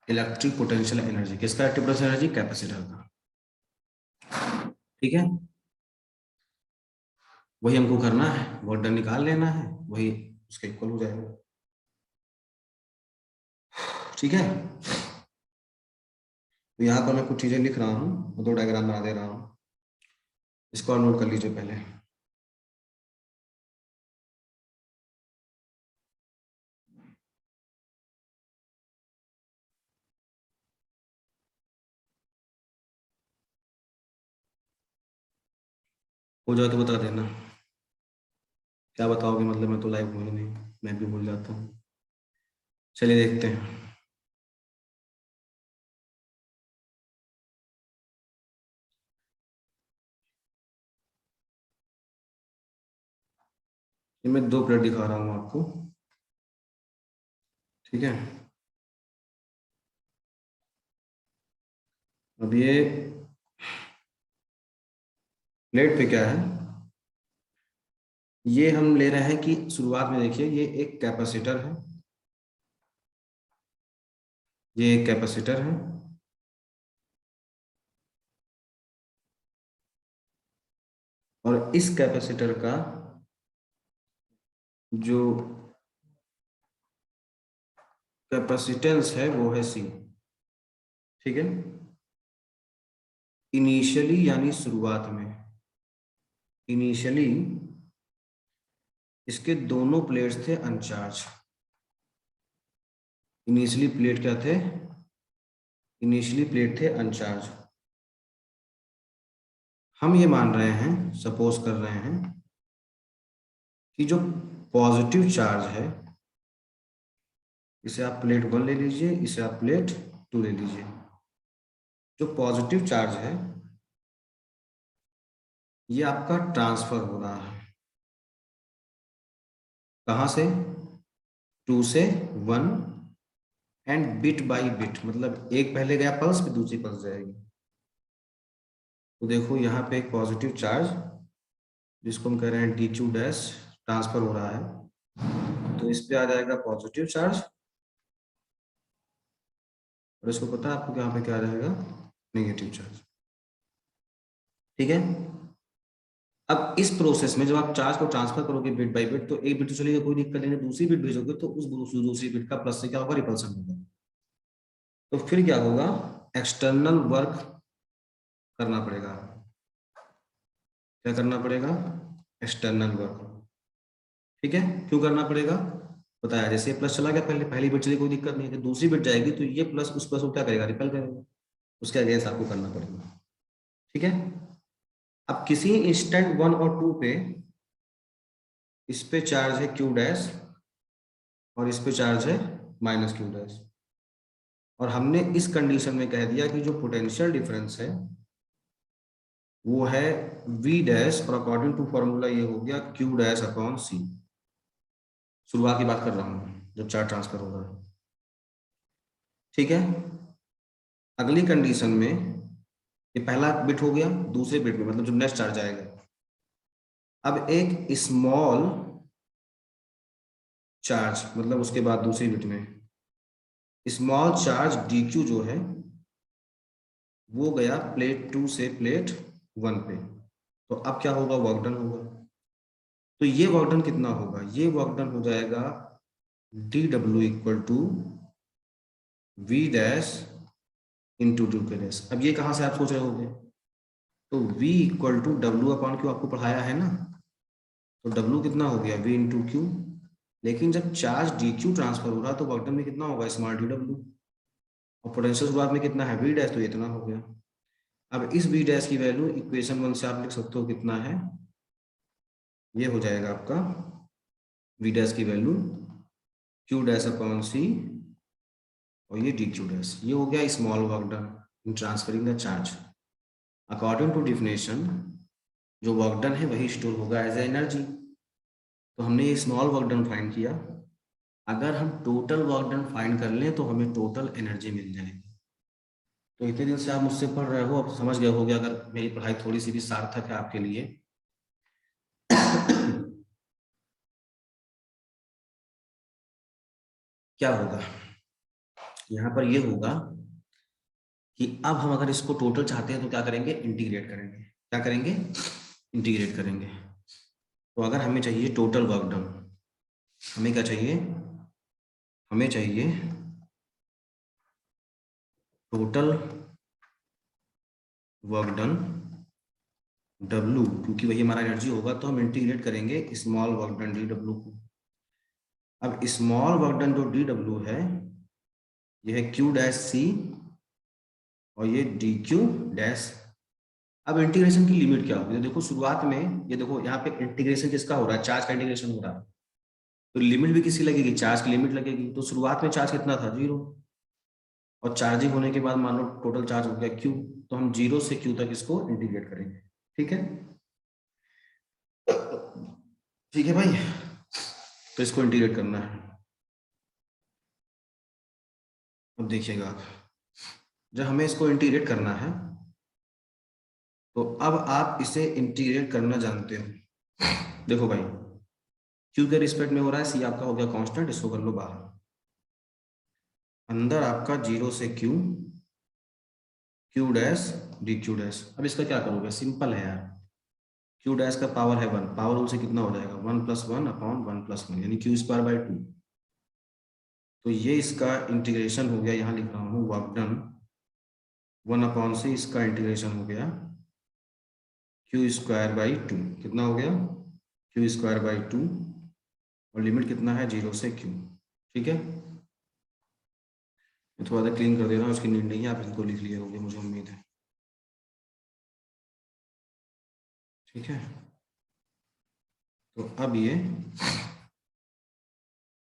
इलेक्ट्रिक पोटेंशियल एनर्जी। किसका इलेक्ट्रिक पोटेंशियल एनर्जी, कैपेसिटर का। ठीक है, वही हमको करना है, वर्क डन निकाल लेना है, वही उसके इक्वल हो जाएगा। ठीक है, तो यहाँ पर मैं कुछ चीजें लिख रहा हूँ, दो डायग्राम बना दे रहा हूँ, इसको और नोट कर लीजिए पहले। हो जाए तो बता देना, क्या बताओगे, मतलब मैं तो लाइव हूँ ही नहीं, मैं भी भूल जाता हूँ। चलिए देखते हैं। ये मैं दो प्लेट दिखा रहा हूँ आपको, ठीक है। अब ये प्लेट पे क्या है, ये हम ले रहे हैं कि शुरुआत में देखिए ये एक कैपेसिटर है, ये एक कैपेसिटर है, और इस कैपेसिटर का जो कैपेसिटेंस है वो है सी। ठीक है, इनिशियली यानी शुरुआत में, इनिशियली इसके दोनों प्लेट्स थे अनचार्ज। इनिशियली प्लेट क्या थे, इनिशियली प्लेट थे अनचार्ज। हम ये मान रहे हैं, सपोज कर रहे हैं कि जो पॉजिटिव चार्ज है, इसे आप प्लेट 1 ले लीजिए, इसे आप प्लेट 2 ले लीजिए। जो पॉजिटिव चार्ज है ये आपका ट्रांसफर हो रहा है, कहां से, 2 से 1, एंड बिट बाय बिट, मतलब एक पहले गया पल्स, फिर दूसरी पल्स जाएगी। तो देखो यहाँ पे एक पॉजिटिव चार्ज जिसको हम कह रहे हैं डी क्यू डैश ट्रांसफर हो रहा है, तो इस पे आ जाएगा पॉजिटिव चार्ज, और इसको पता है आपको यहाँ पे क्या रहेगा, नेगेटिव चार्ज। ठीक है, अब इस प्रोसेस में जब आप चार्ज को ट्रांसफर करोगे बिट बाय बिट, तो एक बिट तो चलेगा, कोई दिक्कत नहीं, दूसरी बिट भेजोगे तो उस दूसरी बिट का प्लस से क्या होगा, रिपल्सन होगा। तो फिर क्या होगा, एक्सटर्नल वर्क करना पड़ेगा। क्या करना पड़ेगा, एक्सटर्नल वर्क। ठीक है, क्यों करना पड़ेगा, बताया, जैसे ये प्लस चला गया, पहले पहली बिट चली कोई दिक्कत नहीं है, दूसरी बिट जाएगी तो ये प्लस उस प्लस को क्या करेगा, रिपेल करेगा, उसके अगेंस्ट आपको करना पड़ेगा। ठीक है, अब किसी इंस्टेंट 1 और 2 पे इस पे चार्ज है क्यू डैश, और इस पे चार्ज है माइनस क्यू डैश, और हमने इस कंडीशन में कह दिया कि जो पोटेंशियल डिफरेंस है वो है वी डैश, और अकॉर्डिंग टू फॉर्मूला ये हो गया क्यू डैश अपॉन सी। शुरुआत की बात कर रहा हूँ जब चार्ज ट्रांसफर हो रहा है। ठीक है, अगली कंडीशन में ये पहला बिट हो गया, दूसरे बिट में मतलब जो नेक्स्ट चार्ज आएगा अब एक स्मॉल चार्ज, मतलब उसके बाद दूसरी बिट में स्मॉल चार्ज dq जो है वो गया प्लेट 2 से प्लेट 1 पे। तो अब क्या होगा, वर्क डन होगा। तो ये वर्क डन कितना होगा, ये वर्क डन हो जाएगा dw equal to v dash into two के डैश। अब ये कहाँ से आप सोच रहे होंगे, तो v equal to W upon Q आपको पढ़ाया है ना, तो w कितना हो गया v इंटू क्यू। लेकिन जब चार्ज dq ट्रांसफर हो रहा तो वर्क डन में कितना होगा, स्मॉल dw। और पोटेंशियल शुरुआत में कितना है v डैश, तो इतना हो गया। अब इस v डैश की वैल्यू इक्वेशन 1 से आप लिख सकते हो कितना है, ये हो जाएगा आपका v डैश की value q dash upon c और ये dq डैश। ये हो गया small work done in transferring the charge. According to definition जो वर्क डन है वही स्टोर होगा एज ए एनर्जी। तो हमने ये स्मॉल वर्क डन फाइंड किया। अगर हम टोटल वर्क डन फाइंड कर लें तो हमें टोटल एनर्जी मिल जाएगी। तो इतने दिन से आप मुझसे पढ़ रहे हो, अब समझ गए होगे अगर मेरी पढ़ाई थोड़ी सी भी सार्थक है आपके लिए। क्या होगा यहाँ पर, ये होगा कि अब हम अगर इसको टोटल चाहते हैं तो क्या करेंगे, इंटीग्रेट करेंगे। क्या करेंगे, इंटीग्रेट करेंगे। तो अगर हमें चाहिए टोटल वर्क डन, हमें क्या चाहिए, हमें चाहिए टोटल वर्क डन W, क्योंकि वही हमारा एनर्जी होगा, तो हम इंटीग्रेट करेंगे स्मॉल वर्क डन dW को। अब स्मॉल वर्क डन जो dW है ये है Q डैश C और ये dQ डैश। अब इंटीग्रेशन की लिमिट क्या होगी, देखो शुरुआत में ये देखो यहाँ पे इंटीग्रेशन किसका हो रहा है, चार्ज का इंटीग्रेशन हो रहा है। तो लिमिट भी किसकी लगेगी, चार्ज की लिमिट लगेगी। तो शुरुआत में चार्ज कितना था, 0, और चार्जिंग होने के बाद मान लो टोटल चार्ज हो गया Q। तो हम 0 से Q तक इसको इंटीग्रेट करेंगे। ठीक है, ठीक है भाई, तो इसको इंटीग्रेट करना है। अब देखिएगा आप, जब हमें इसको इंटीग्रेट करना है तो अब आप इसे इंटीग्रेट करना जानते हो। देखो भाई, क्यू के रिस्पेक्ट में हो रहा है, सी आपका हो गया कांस्टेंट, इसको कर लो बाहर। अंदर आपका 0 से Q, Q dash D Q dash. अब इसका क्या करोगे, सिंपल है यार। क्यू डैश का पावर है 1, पावर रूल से कितना हो जाएगा, 1 प्लस 1 अपॉन 1 प्लस 1 यानी क्यू स्क्वायर बाई 2। तो ये इसका इंटीग्रेशन हो गया, यहाँ लिख रहा हूँ वर्क डन 1 अपॉन से इसका इंटीग्रेशन हो गया क्यू स्क्वायर बाई 2। कितना हो गया, क्यू स्क्वायर बाई 2, और लिमिट कितना है, 0 से क्यू। ठीक है, मैं थोड़ा सा क्लीन कर दे रहा हूँ, उसकी नीड नहीं है, आप इनको लिख लिए होंगे मुझे उम्मीद है। ठीक है, तो अब ये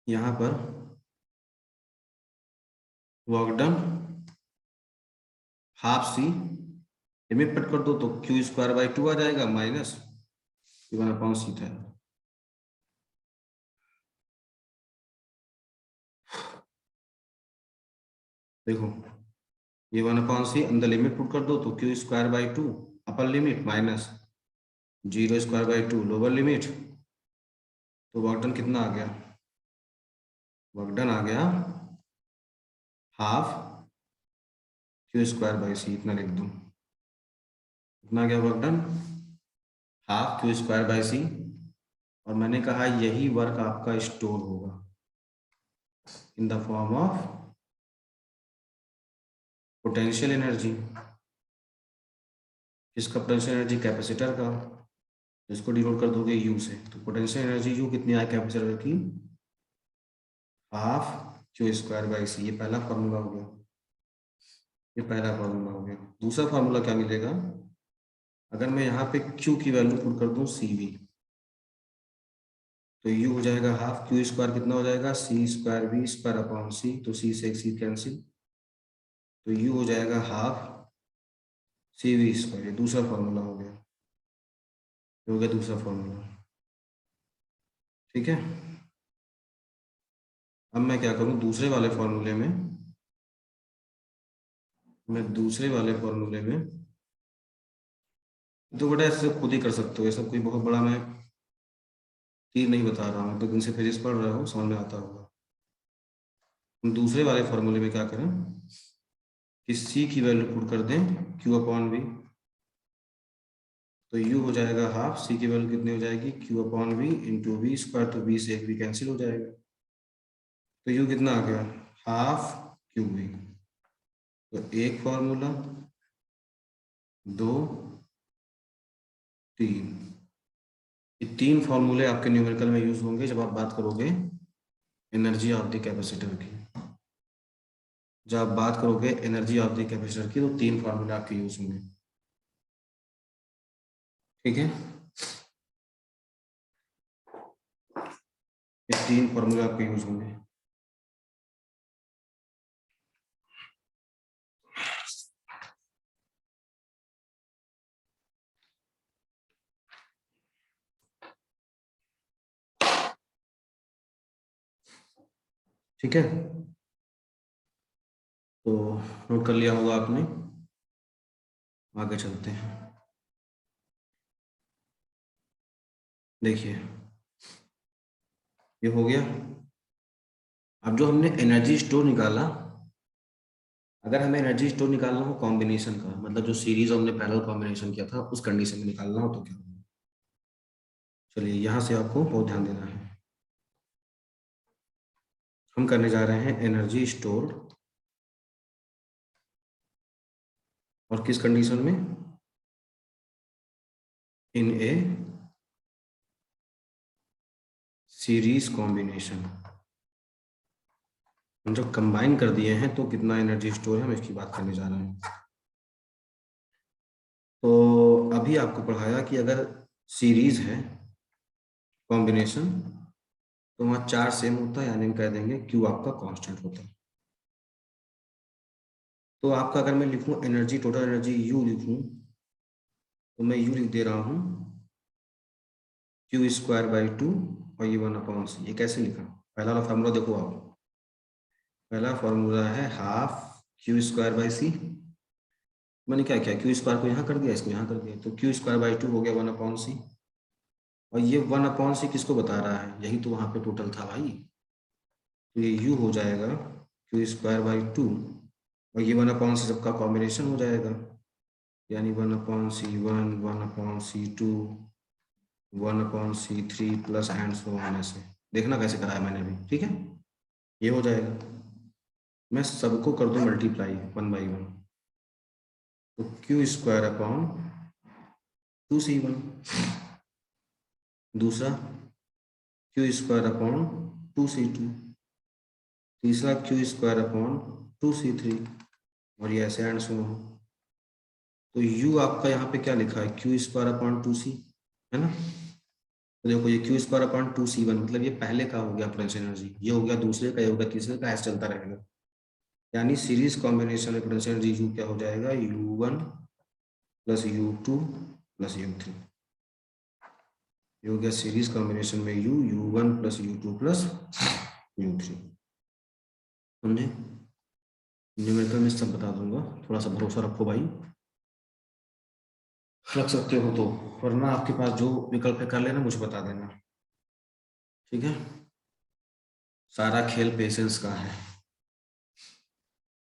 यहाँ पर work done half C, limit put कर दो तो क्यू स्क्वायर बाई 2 आ जाएगा माइनस 1 अपॉन सी था। देखो ये 1 अपॉन सी अंदर लिमिट पुट कर दो तो Q square by 2 upper limit minus 0 square by 2 lower limit. तो वर्क डन कितना आ गया, वर्क डन आ गया half Q square by C, इतना लिख दूं। कितना गया work done, half Q square by C. और मैंने कहा यही वर्क आपका स्टोर होगा in the form of potential energy. किसका पोटेंशियल एनर्जी, कैपेसिटर का। इसको डिनोट कर दोगे यू से, तो पोटेंशियल एनर्जी यू कितनी आए कैपेसिटर की, हाफ क्यू स्क्वायर बाई सी। ये पहला फॉर्मूला हो गया, ये पहला फॉर्मूला हो गया। दूसरा फॉर्मूला क्या मिलेगा, अगर मैं यहाँ पे क्यू की वैल्यू पुट कर दूं सी वी, तो यू हो जाएगा हाफ क्यू स्क्वायर, कितना हो जाएगा सी स्क्वायर वी स्क्वायर अपॉन सी, तो सी से एक सी कैंसिल, तो यू हो जाएगा हाफ सी वी स्क्वायर। ये दूसरा फॉर्मूला हो गया, ये हो गया दूसरा फॉर्मूला। ठीक है, अब मैं क्या करूं, दूसरे वाले फॉर्मूले में, मैं दूसरे वाले फॉर्मूले में, तो बेटा ऐसे खुद ही कर सकते हो, ये सब कोई बहुत बड़ा मैं तीर नहीं बता रहा हूँ, तो दिन से फिजिक्स पढ़ रहा हूँ, समझ में आता होगा। हम दूसरे वाले फॉर्मूले में क्या करें कि सी की वैल्यू पुट कर दें क्यू अपॉन वी, तो यू हो जाएगा हाफ, सी की वैल्यू कितनी हो जाएगी Q upon V into V square, तो वी से एक वी कैंसिल हो जाएगा, तो यू कितना आ गया हाफ क्यू वी। तो एक फॉर्मूला, दो, तीन, ये तीन फॉर्मूले आपके न्यूमेरिकल में यूज होंगे जब आप बात करोगे एनर्जी ऑफ द कैपेसिटर की। जब आप बात करोगे एनर्जी ऑफ द कैपेसिटर की, तो तीन फॉर्मूले आपके यूज होंगे, ठीक है। ये तीन फॉर्मूले आपके यूज होंगे। ठीक है, तो नोट कर लिया होगा आपने, आगे चलते हैं। देखिए ये हो गया। अब जो हमने एनर्जी स्टोर निकाला, अगर हमें एनर्जी स्टोर निकालना हो कॉम्बिनेशन का, मतलब जो सीरीज हमने पैरेलल कॉम्बिनेशन किया था उस कंडीशन में निकालना हो तो क्या होगा। चलिए यहाँ से आपको बहुत ध्यान देना है। हम करने जा रहे हैं एनर्जी स्टोर, और किस कंडीशन में, इन ए सीरीज कॉम्बिनेशन। हम जब कंबाइन कर दिए हैं तो कितना एनर्जी स्टोर है हम इसकी बात करने जा रहे हैं। तो अभी आपको पढ़ाया कि अगर सीरीज है कॉम्बिनेशन, तो वहाँ चार सेम होता है, यानी हम कह देंगे क्यू आपका कांस्टेंट होता है। तो आपका अगर मैं लिखूं एनर्जी, टोटल एनर्जी यू लिखूं, तो मैं यू लिख दे रहा हूं क्यू स्क्वायर बाई टू, और ये 1/c। ये कैसे लिखा, पहला वाला फॉर्मूला देखो आप, पहला फॉर्मूला है हाफ क्यू स्क्वायर बाई सी। मैंने क्या किया, क्यू स्क्वायर को यहाँ कर दिया, इसको यहाँ कर दिया, तो क्यू स्क्वायर बाई टू हो गया 1/c। और ये 1/c किसको बता रहा है, यही तो वहां पे टोटल था भाई। तो ये u हो जाएगा क्यू स्क्वायर बाई टू, और ये 1/c सबका कॉम्बिनेशन हो जाएगा, यानी 1/c1, 1/c2, 1/c3 plus and so on. ऐसे देखना कैसे कराया मैंने अभी, ठीक है। ये हो जाएगा, मैं सबको कर दूं मल्टीप्लाई 1/1, तो क्यू स्क्वायर अपॉन 2c1, दूसरा क्यू स्क्वायर अपॉन 2c2, तीसरा क्यू स्क्वायर अपॉन 2c3, और ये ऐसे एंड सो ऑन। तो u आपका यहाँ पे क्या लिखा है, क्यू स्क्वायर अपॉन 2c, है ना। तो देखो ये क्यू स्क्वायर अपॉन 2c1, मतलब ये पहले का हो गया पोटेंशियल एनर्जी, ये हो गया दूसरे का, ये हो गया तीसरे का, ऐसे चलता रहेगा। यानी सीरीज कॉम्बिनेशन में पोटेंशियल एनर्जी यू क्या हो जाएगा, u1 plus u2 plus u3। ये हो गया सीरीज कॉम्बिनेशन में u1 plus u2 plus u3। समझे, न्यूमेरिकल में सब बता दूंगा, थोड़ा सा भरोसा रखो भाई, रख सकते हो तो, वरना आपके पास जो विकल्प है कर लेना, मुझे बता देना, ठीक है। सारा खेल पेशेंस का है।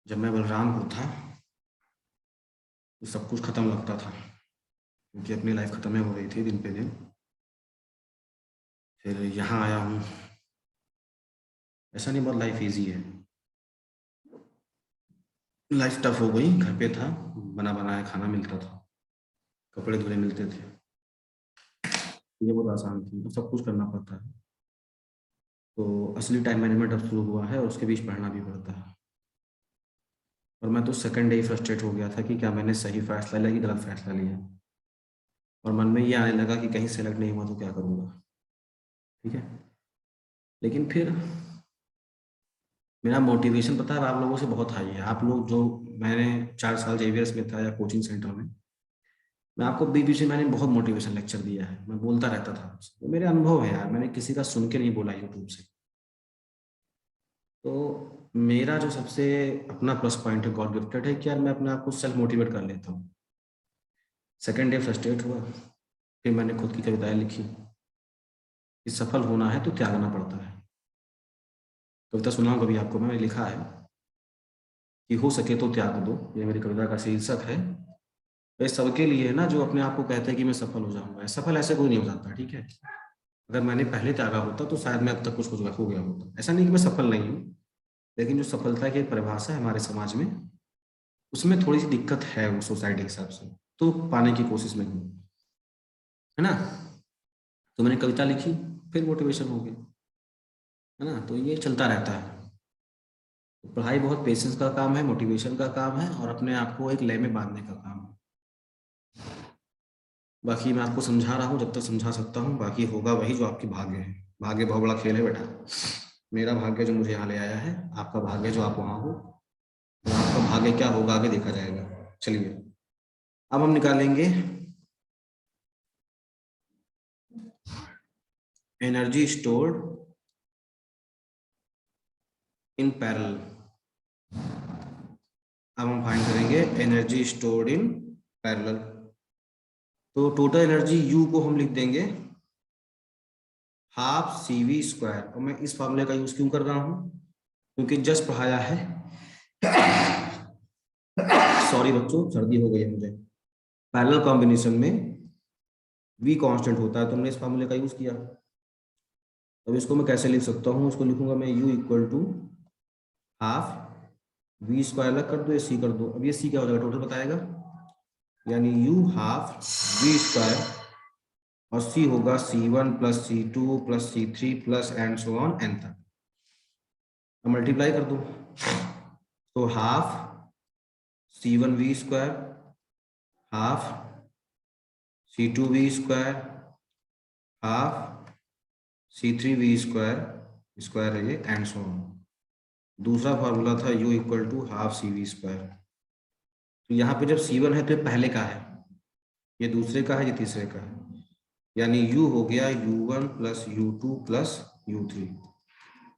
जब मैं बलरामपुर था तो सब कुछ खत्म लगता था, क्योंकि अपनी लाइफ खत्म ही हो रही थी दिन पे दिन। फिर यहाँ आया हूँ, ऐसा नहीं बहुत लाइफ इजी है, लाइफ टफ हो गई। घर पे था, बना बनाया खाना मिलता था, कपड़े धुले मिलते थे, ये बहुत आसान थी, तो सब कुछ करना पड़ता है। तो असली टाइम मैनेजमेंट अब शुरू हुआ है, और उसके बीच पढ़ना भी पड़ता है। और मैं तो सेकंड डे ही फ्रस्ट्रेट हो गया था कि क्या मैंने सही फैसला लिया कि गलत फैसला लिया, और मन में ये आने लगा कि कहीं सेलेक्ट नहीं हुआ तो क्या करूँगा, ठीक है। लेकिन फिर मेरा मोटिवेशन पता है आप लोगों से बहुत हाई है। आप लोग जो, मैंने 4 साल जेवीएस में था या कोचिंग सेंटर में, मैं आपको बीच बीच में मैंने बहुत मोटिवेशन लेक्चर दिया है, मैं बोलता रहता था, तो मेरे अनुभव है यार, मैंने किसी का सुन के नहीं बोला यूट्यूब से। तो मेरा जो सबसे अपना प्लस पॉइंट है, गॉड गिफ्टेड है कि यार मैं अपने आप को सेल्फ मोटिवेट कर लेता हूँ। सेकेंड डे फ्रस्ट्रेट हुआ, फिर मैंने खुद की कविताएं लिखी, कि सफल होना है तो त्यागना पड़ता है। कविता सुनाऊं कभी आपको, मैंने लिखा है कि हो सके तो त्याग दो, ये मेरी कविता का शीर्षक है। ये सबके लिए है ना, जो अपने आप को कहते हैं कि मैं सफल हो जाऊंगा। सफल ऐसे कोई नहीं हो जाता, ठीक है। अगर मैंने पहले त्यागा होता तो शायद मैं अब तक कुछ हो गया होता। ऐसा नहीं कि मैं सफल नहीं हूँ, लेकिन जो सफलता की एक परिभाषा है हमारे समाज में, उसमें थोड़ी सी दिक्कत है वो सोसाइटी के हिसाब से, तो पाने की कोशिश में हूँ, है ना। तो मैंने कविता लिखी, फिर मोटिवेशन हो गया, है ना। तो ये चलता रहता है। तो पढ़ाई बहुत पेशेंस का काम है, मोटिवेशन का काम है, और अपने आप को एक लय में बांधने का काम है। बाकी मैं आपको समझा रहा हूँ जब तक समझा सकता हूँ, बाकी होगा वही जो आपकी भाग्य है। भाग्य बहुत बड़ा खेल है बेटा। मेरा भाग्य जो मुझे यहाँ ले आया है, आपका भाग्य जो आप वहाँ हो, और आपका भाग्य क्या होगा आगे देखा जाएगा। चलिए, अब हम निकालेंगे एनर्जी स्टोर्ड इन पैरेलल। अब हम फाइंड करेंगे एनर्जी स्टोर्ड इन पैरेलल। तो टोटल एनर्जी यू को हम लिख देंगे हाफ सी वी स्क्वायर। और मैं इस फॉर्मूले का यूज क्यों कर रहा हूं, क्योंकि जस्ट पढ़ाया है। सॉरी बच्चों, सर्दी हो गई है मुझे। पैरेलल कॉम्बिनेशन में वी कांस्टेंट होता है, तो हमने इस फॉर्मूले का यूज किया। अब इसको मैं कैसे लिख सकता हूँ, इसको लिखूंगा मैं U equal to half V square अलग कर दो, ये सी कर दो। अब ये सी क्या हो जाएगा, टोटल बताएगा, यानी यू हाफ वी स्क्वायर, और सी होगा C1 plus C2 plus C3 plus and so on N तक। मल्टीप्लाई कर दो, तो half C1 V square, half C2 V square, half C3 V square, square है ये, एंड सो ऑन। दूसरा formula था U equal to half C V square. तो यहाँ पे जब C1 है तो ये पहले का है, ये दूसरे का है, ये तीसरे का है, यानी U हो गया U1 plus U2 plus U3।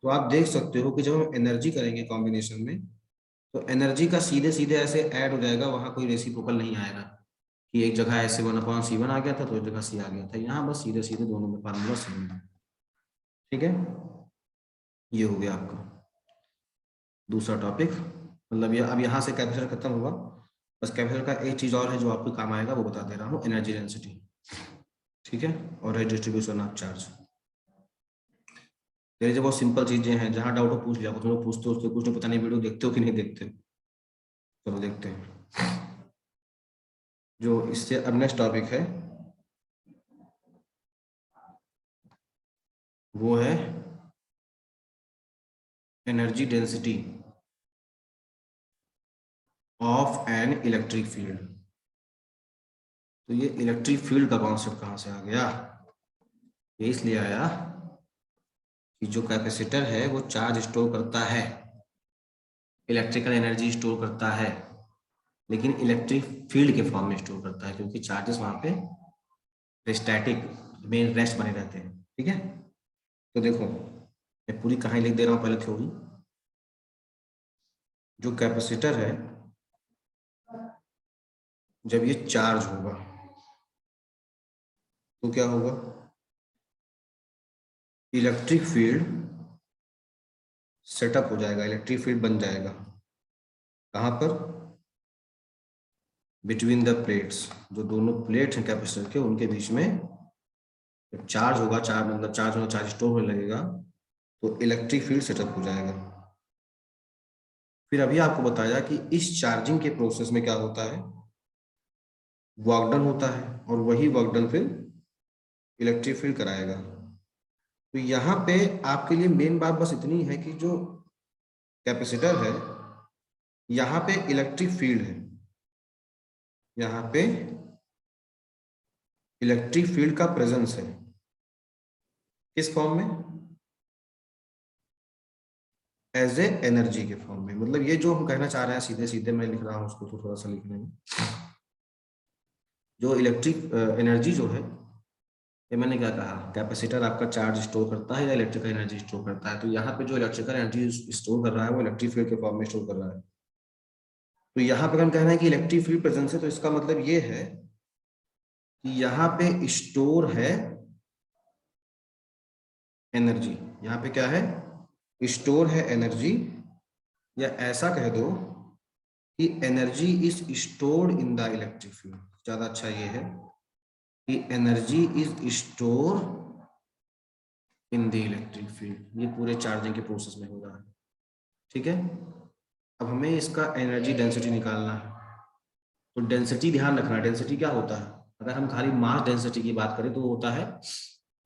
तो आप देख सकते हो कि जब हम एनर्जी करेंगे कॉम्बिनेशन में, तो एनर्जी का सीधे सीधे ऐसे ऐड हो जाएगा, वहां कोई रेसिप्रोकल नहीं आएगा कि एक जगह ऐसे 1/C1 आ गया था तो एक जगह सी आ गया था। यहाँ बस सीधे सीधे दोनों में फार्मूला सेम था, ठीक है। ये हो गया आपका दूसरा टॉपिक। मतलब ये अब यहाँ से कैपेसिटर खत्म हुआ। बस कैपेसिटर का एक चीज और है जो आपको काम आएगा, वो बता दे रहा हूँ, एनर्जी डेंसिटी, ठीक है, और है डिस्ट्रीब्यूशन ऑफ चार्ज। ये जो बहुत सिंपल चीजें हैं, जहां डाउट हो पूछ लिया, तुम लोग पूछते हो उसके कुछ नहीं पता नहीं, वीडियो देखते हो कि नहीं देखते हो। चलो देखते हैं। जो इससे अब नेक्स्ट टॉपिक है वो है energy density of an electric field. तो ये इलेक्ट्रिक फील्ड का कॉन्सेप्ट कहां से आ गया, ये इसलिए आया कि जो कैपेसिटर है वो चार्ज स्टोर करता है, इलेक्ट्रिकल एनर्जी स्टोर करता है, लेकिन इलेक्ट्रिक फील्ड के फॉर्म में स्टोर करता है, क्योंकि चार्जेस वहां पे स्टैटिक में रेस्ट बने रहते हैं, ठीक है। तो देखो, मैं पूरी कहानी लिख दे रहा हूं पहले थ्योरी। जो कैपेसिटर है, जब ये चार्ज होगा तो क्या होगा, इलेक्ट्रिक फील्ड सेटअप हो जाएगा, इलेक्ट्रिक फील्ड बन जाएगा। कहां पर, बिटवीन द प्लेट्स, जो दोनों प्लेट हैं कैपेसिटर के उनके बीच में। जब चार्ज होगा, चार्ज मतलब चार्ज होना, चार्ज स्टोर होने लगेगा, तो इलेक्ट्रिक फील्ड सेटअप हो जाएगा। फिर अभी आपको बताया कि इस चार्जिंग के प्रोसेस में क्या होता है, वर्क डन होता है, और वही वर्क डन फिर इलेक्ट्रिक फील्ड कराएगा। तो यहाँ पे आपके लिए मेन बात बस इतनी है कि जो कैपेसिटर है, यहाँ पे इलेक्ट्रिक फील्ड है, यहाँ पे इलेक्ट्रिक फील्ड का प्रेजेंस है। किस फॉर्म में, एज ए एनर्जी के फॉर्म में। मतलब ये जो हम कहना चाह रहे हैं, सीधे सीधे मैं लिख रहा हूं उसको तो थोड़ा सा लिखने में, जो इलेक्ट्रिक एनर्जी जो है, ये मैंने क्या कहा, कैपेसिटर आपका चार्ज स्टोर करता है या इलेक्ट्रिकल एनर्जी स्टोर करता है। तो यहाँ पे जो इलेक्ट्रिकल एनर्जी स्टोर कर रहा है वो इलेक्ट्रिक फील्ड के फॉर्म में स्टोर कर रहा है। तो यहाँ पे हम कह रहे हैं कि इलेक्ट्रिक फील्ड प्रेजेंस है, तो इसका मतलब ये है कि यहाँ पे स्टोर है एनर्जी। यहाँ पे क्या है, स्टोर है एनर्जी, या ऐसा कह दो कि energy is stored in the electric field. ज्यादा अच्छा ये है कि energy is store in the electric field. ये पूरे चार्जिंग के प्रोसेस में हो रहा है। ठीक है, अब हमें इसका एनर्जी डेंसिटी निकालना है। तो डेंसिटी ध्यान रखना, डेंसिटी क्या होता है, अगर हम खाली मास डेंसिटी की बात करें तो होता है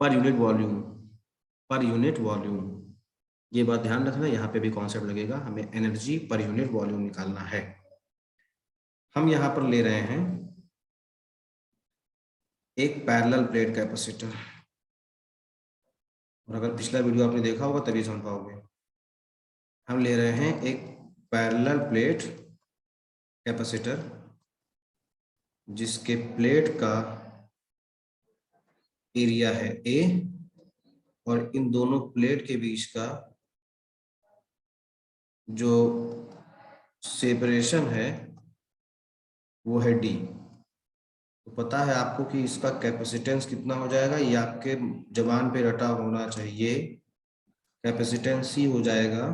पर यूनिट वॉल्यूम, पर यूनिट वॉल्यूम। ये बात ध्यान रखना, यहाँ पे भी कॉन्सेप्ट लगेगा, हमें एनर्जी पर यूनिट वॉल्यूम निकालना है। हम यहाँ पर ले रहे हैं एक पैरेलल प्लेट कैपेसिटर, और अगर पिछला वीडियो आपने देखा होगा तभी समझ पाओगे। हम ले रहे हैं एक पैरेलल प्लेट कैपेसिटर जिसके प्लेट का एरिया है ए, और इन दोनों प्लेट के बीच का जो सेपरेशन है वो है डी। तो पता है आपको कि इसका कैपेसिटेंस कितना हो जाएगा, ये आपके जबान पे रटा होना चाहिए। कैपेसिटेंस ही हो जाएगा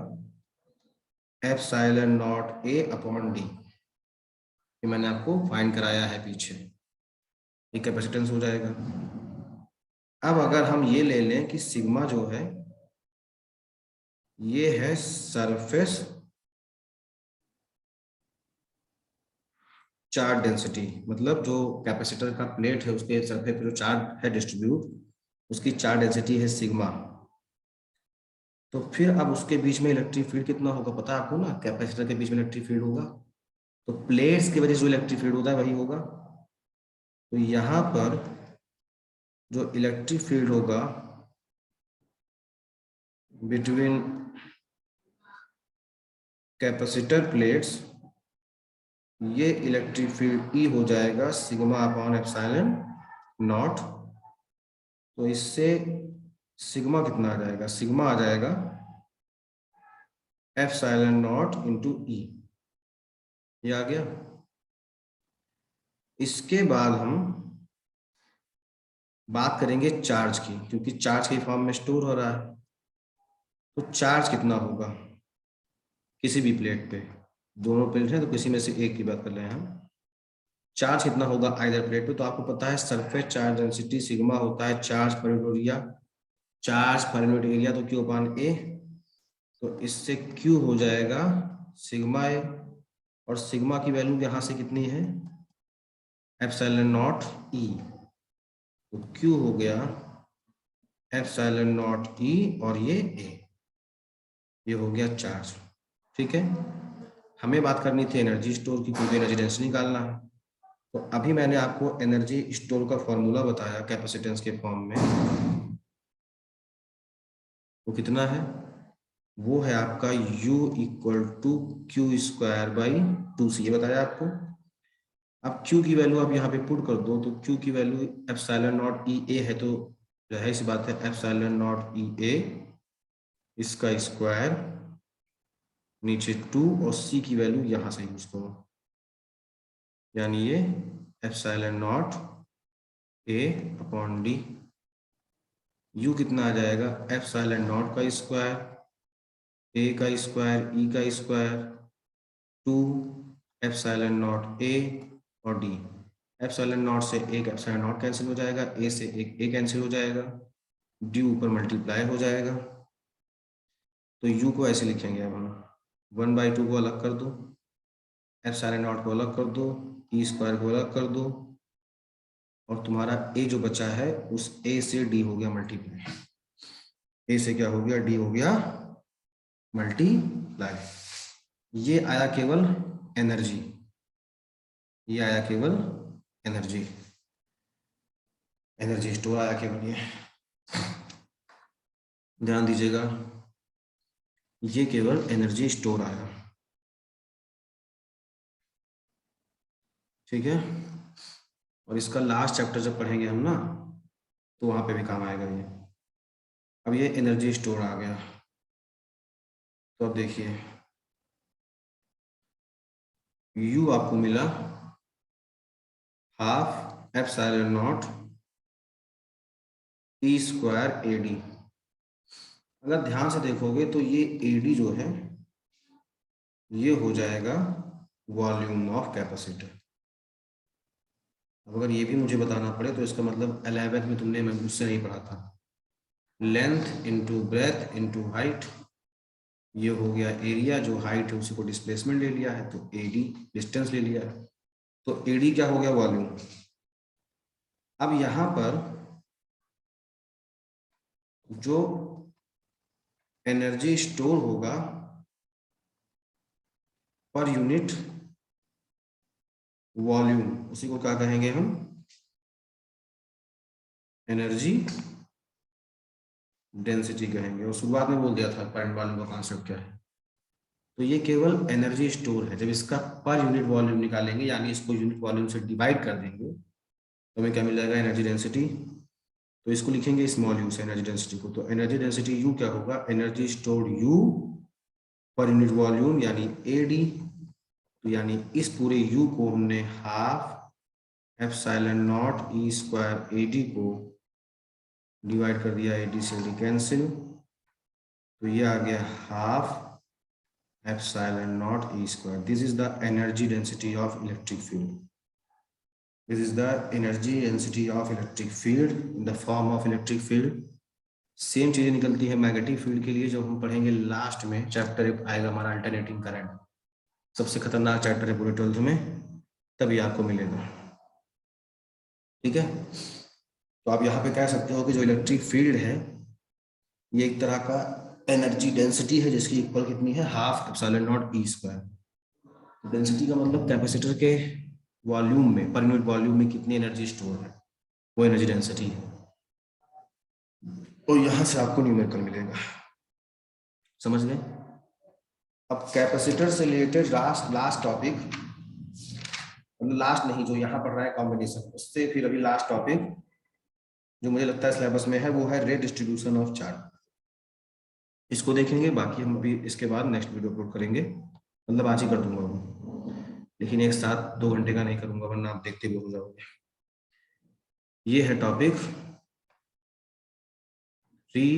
epsilon not a upon D. ये मैंने आपको फाइंड कराया है पीछे, ये कैपेसिटेंस हो जाएगा। अब अगर हम ये ले लें कि सिग्मा जो है ये है सरफेस चार्ज डेंसिटी, मतलब जो कैपेसिटर का प्लेट है उसके सरफेस पे जो चार्ज है डिस्ट्रीब्यूट, उसकी चार्ज डेंसिटी है सिग्मा। तो फिर अब उसके बीच में इलेक्ट्रिक फील्ड कितना होगा पता है आपको ना, कैपेसिटर के बीच में इलेक्ट्रिक फील्ड होगा, तो प्लेट्स की वजह से जो इलेक्ट्रिक फील्ड होता है वही होगा। तो यहाँ पर जो इलेक्ट्रिक फील्ड होगा बिटवीन कैपेसिटर प्लेट्स, ये इलेक्ट्रिक फील्ड ई हो जाएगा सिग्मा अपॉन एप्सिलॉन नॉट। तो इससे सिग्मा कितना आ जाएगा, सिग्मा आ जाएगा एप्सिलॉन नॉट इंटू ई, ये आ गया। इसके बाद हम बात करेंगे चार्ज की, क्योंकि चार्ज के फॉर्म में स्टोर हो रहा है। तो चार्ज कितना होगा किसी भी प्लेट पे, दोनों प्लेट है तो किसी में से एक की बात कर रहे हैं हम। चार्ज कितना होगा आइदर प्लेट पे, तो आपको पता है सरफेस चार्ज डेंसिटी सिग्मा होता है charge per unit area, charge per unit area तो क्यू अपान ए। तो इससे क्यू हो जाएगा सिग्मा ए, और सिग्मा की वैल्यू यहां से कितनी है एप्सिलॉन नॉट ई। तो क्यू हो गया एप्सिलॉन नॉट ई और ये ए, ये हो गया चार्ज। ठीक है, हमें बात करनी थी एनर्जी स्टोर की, क्योंकि एनर्जी डेंसिटी निकालना है। तो अभी मैंने आपको एनर्जी स्टोर का फॉर्मूला बताया कैपेसिटेंस के फॉर्म में, वो कितना है, वो है आपका U equal to Q square by 2c, ये बताया आपको। अब Q की वैल्यू आप यहाँ पे पुट कर दो, तो Q की वैल्यू एप्सिलॉन नॉट ई ए है, तो जाहिर सी बात है एप्सिलॉन नॉट ई ए इसका स्क्वायर नीचे 2, और C की वैल्यू यहाँ से यूज करो, यानी ये epsilon not a upon D. U कितना आ जाएगा एप्सिलॉन नॉट का स्क्वायर, ए का स्क्वायर, ई का स्क्वायर, 2 एप्सिलॉन नॉट ए और डी। एप्सिलॉन नॉट से एक एप्सिलॉन नॉट कैंसिल हो जाएगा, ए से एक ए कैंसिल हो जाएगा, डी ऊपर मल्टीप्लाई हो जाएगा। तो यू को ऐसे लिखेंगे अब हम 1/2 को अलग कर दो, एप्सिलॉन नॉट को अलग कर दो, ई स्क्वायर को अलग कर दो, और तुम्हारा ए जो बचा है उस ए से डी हो गया मल्टीप्लाई, ए से क्या हो गया डी हो गया मल्टीप्लाई। ये आया केवल एनर्जी, ये आया केवल एनर्जी, एनर्जी स्टोर आया केवल, ये ध्यान दीजिएगा, ये केवल एनर्जी स्टोर आया। ठीक है, और इसका लास्ट चैप्टर जब पढ़ेंगे हम ना, तो वहां पे भी काम आएगा ये। अब ये एनर्जी स्टोर आ गया, तो अब देखिए U आपको मिला half epsilon naught E square A D, अगर ध्यान से देखोगे तो ये एडी जो है ये हो जाएगा वॉल्यूम ऑफ कैपेसिटर। अब अगर ये भी मुझे बताना पड़े तो इसका मतलब 11th में तुमने मुझसे नहीं पढ़ा था, length into breadth into height, ये हो गया एरिया, जो हाइट है उसी को डिस्प्लेसमेंट ले लिया है, तो एडी डिस्टेंस ले लिया है, तो एडी क्या हो गया वॉल्यूम। अब यहां पर जो एनर्जी स्टोर होगा पर यूनिट वॉल्यूम, उसी को क्या कहेंगे हम, एनर्जी डेंसिटी कहेंगे। और शुरुआत में बोल दिया था करंट वॉल्यूम का कॉन्सेप्ट क्या है, तो ये केवल एनर्जी स्टोर है। जब इसका पर यूनिट वॉल्यूम निकालेंगे, यानी इसको यूनिट वॉल्यूम से डिवाइड कर देंगे, तो हमें क्या मिल जाएगा, एनर्जी डेंसिटी। तो इसको लिखेंगे स्मॉल यू से एनर्जी डेंसिटी को, तो एनर्जी डेंसिटी यू क्या होगा, एनर्जी स्टोर्ड यू पर यूनिट वॉल्यूम यानी एडी। तो यानी इस पूरे यू को हमने half epsilon naught E square AD को डिवाइड कर दिया, एडी से एडी कैंसिल, तो ये आ गया half epsilon naught E square. This is the energy density of electric field. This is the energy density of electric field in the form of electric field। Same चीजें निकलती है magnetic field के लिए, जब हम पढ़ेंगे लास्ट में chapter आएगा हमारा अल्टरनेटिंग करंट, सबसे खतरनाक चैप्टर है पूरे 12th में, तभी आपको मिलेगा। ठीक है, तो आप यहाँ पे कह सकते हो कि जो इलेक्ट्रिक फील्ड है ये एक तरह का एनर्जी डेंसिटी है, जिसकी इक्वल कितनी है, half epsilon naught E square. Density का मतलब कैपेसिटर के वॉल्यूम में, पर यूनिट वॉल्यूम में कितनी एनर्जी स्टोर है, वो एनर्जी डेंसिटी है। तो यहां से आपको न्यूमेरिकल मिलेगा, समझ गए। अब कैपेसिटर से रिलेटेड लास्ट टॉपिक, मतलब लास्ट नहीं, जो यहाँ पढ़ रहा है कॉम्बिनेशन, उससे फिर अभी लास्ट टॉपिक जो मुझे लगता है सिलेबस में है, वो है रे डिस्ट्रीब्यूशन ऑफ चार्ज। इसको देखेंगे, बाकी हम अभी इसके बाद नेक्स्ट वीडियो अपलोड करेंगे, मतलब आज ही कर दूंगा वो, लेकिन एक साथ 2 घंटे का नहीं करूंगा, वरना आप देखते भी हो जाओगे। ये है टॉपिक री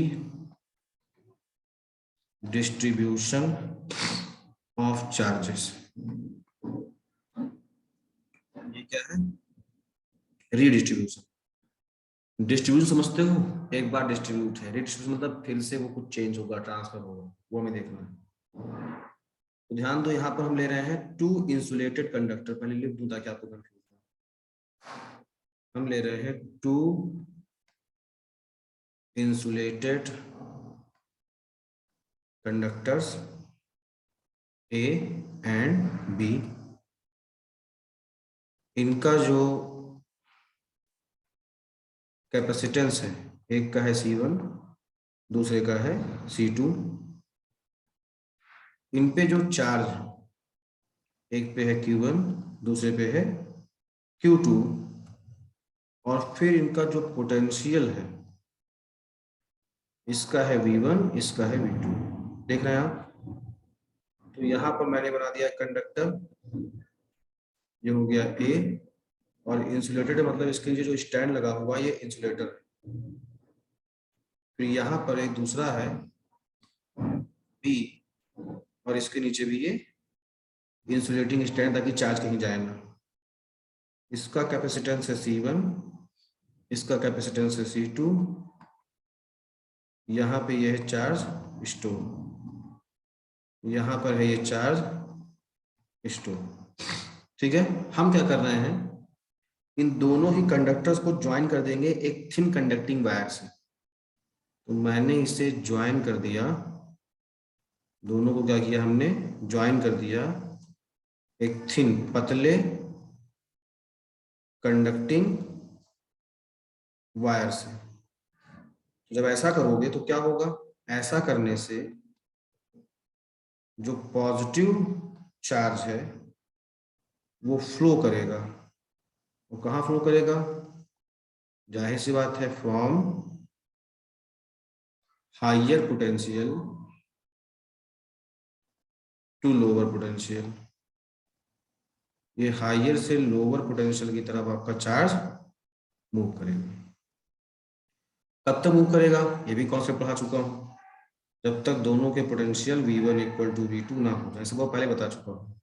डिस्ट्रीब्यूशन ऑफ चार्जेस। ये क्या है, रीडिस्ट्रीब्यूशन। डिस्ट्रीब्यूशन समझते हो, एक बार डिस्ट्रीब्यूट है, रीडिस्ट्रीब्यूशन मतलब फिर से वो कुछ चेंज होगा, ट्रांसफर होगा, वो हमें देखना है। तो ध्यान दो, यहाँ पर हम ले रहे हैं 2 इंसुलेटेड कंडक्टर, पहले लिख दूं ताकि आपको कंफ्यूज हो। हम ले रहे हैं 2 insulated conductors A and B, इनका जो कैपेसिटेंस है, एक का है C1, दूसरे का है C2। इन पे जो चार्ज है, एक पे है Q1, दूसरे पे है Q2, और फिर इनका जो पोटेंशियल है, इसका है V1, इसका है V2। देख रहे हैं आप, तो यहां पर मैंने बना दिया कंडक्टर, ये हो गया A, और इंसुलेटेड मतलब इसके नीचे जो स्टैंड लगा हुआ ये इंसुलेटर है। फिर यहाँ पर एक दूसरा है B, और इसके नीचे भी ये इंसुलेटिंग स्टैंड, ताकि चार्ज कहीं जाए ना। इसका कैपेसिटेंस है C1, इसका कैपेसिटेंस है C2, यहाँ पे ये है चार्ज स्टोर, यहाँ पर है ये चार्ज स्टोर। ठीक है, हम क्या कर रहे हैं, इन दोनों ही कंडक्टर्स को ज्वाइन कर देंगे एक थिन कंडक्टिंग वायर से। तो मैंने इसे ज्वाइन कर दिया, दोनों को क्या किया हमने, ज्वाइन कर दिया एक थिन पतले कंडक्टिंग वायर से। जब ऐसा करोगे तो क्या होगा, ऐसा करने से जो पॉजिटिव चार्ज है वो फ्लो करेगा। वो कहाँ फ्लो करेगा, जाहिर सी बात है, from higher potential to lower potential. ये हायर से लोअर पोटेंशियल की तरफ आपका चार्ज मूव करेगा। कब तक मूव करेगा, ये भी कॉन्सेप्ट पढ़ा चुका हूं। जब तक दोनों के potential V1 equal to V2 ना हो जाए, सब पहले बता चुका हूँ।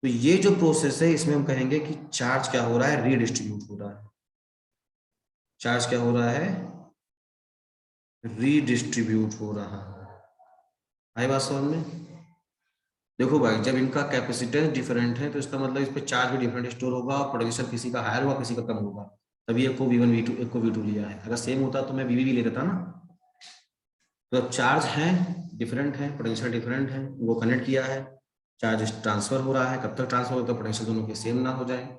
तो ये जो प्रोसेस है इसमें हम कहेंगे कि चार्ज क्या हो रहा है, रीडिस्ट्रीब्यूट हो रहा है। चार्ज क्या हो रहा है, रीडिस्ट्रीब्यूट हो रहा है। आई बात समझ में? देखो भाई, जब इनका कैपेसिटेंस डिफरेंट है तो इसका मतलब इस पे चार्ज भी डिफरेंट स्टोर होगा और पोटेंशियल किसी का हायर होगा किसी का कम होगा, तभी एक को V1 V2 एक को V2 लिया है। अगर सेम होता तो मैं VV भी ले देता ना। तो अब चार्ज है डिफरेंट है, पोटेंशियल डिफरेंट है, वो कनेक्ट किया है, चार्ज ट्रांसफर हो रहा है। कब तक ट्रांसफर होता है, पोटेंशियल दोनों के सेम ना हो जाए।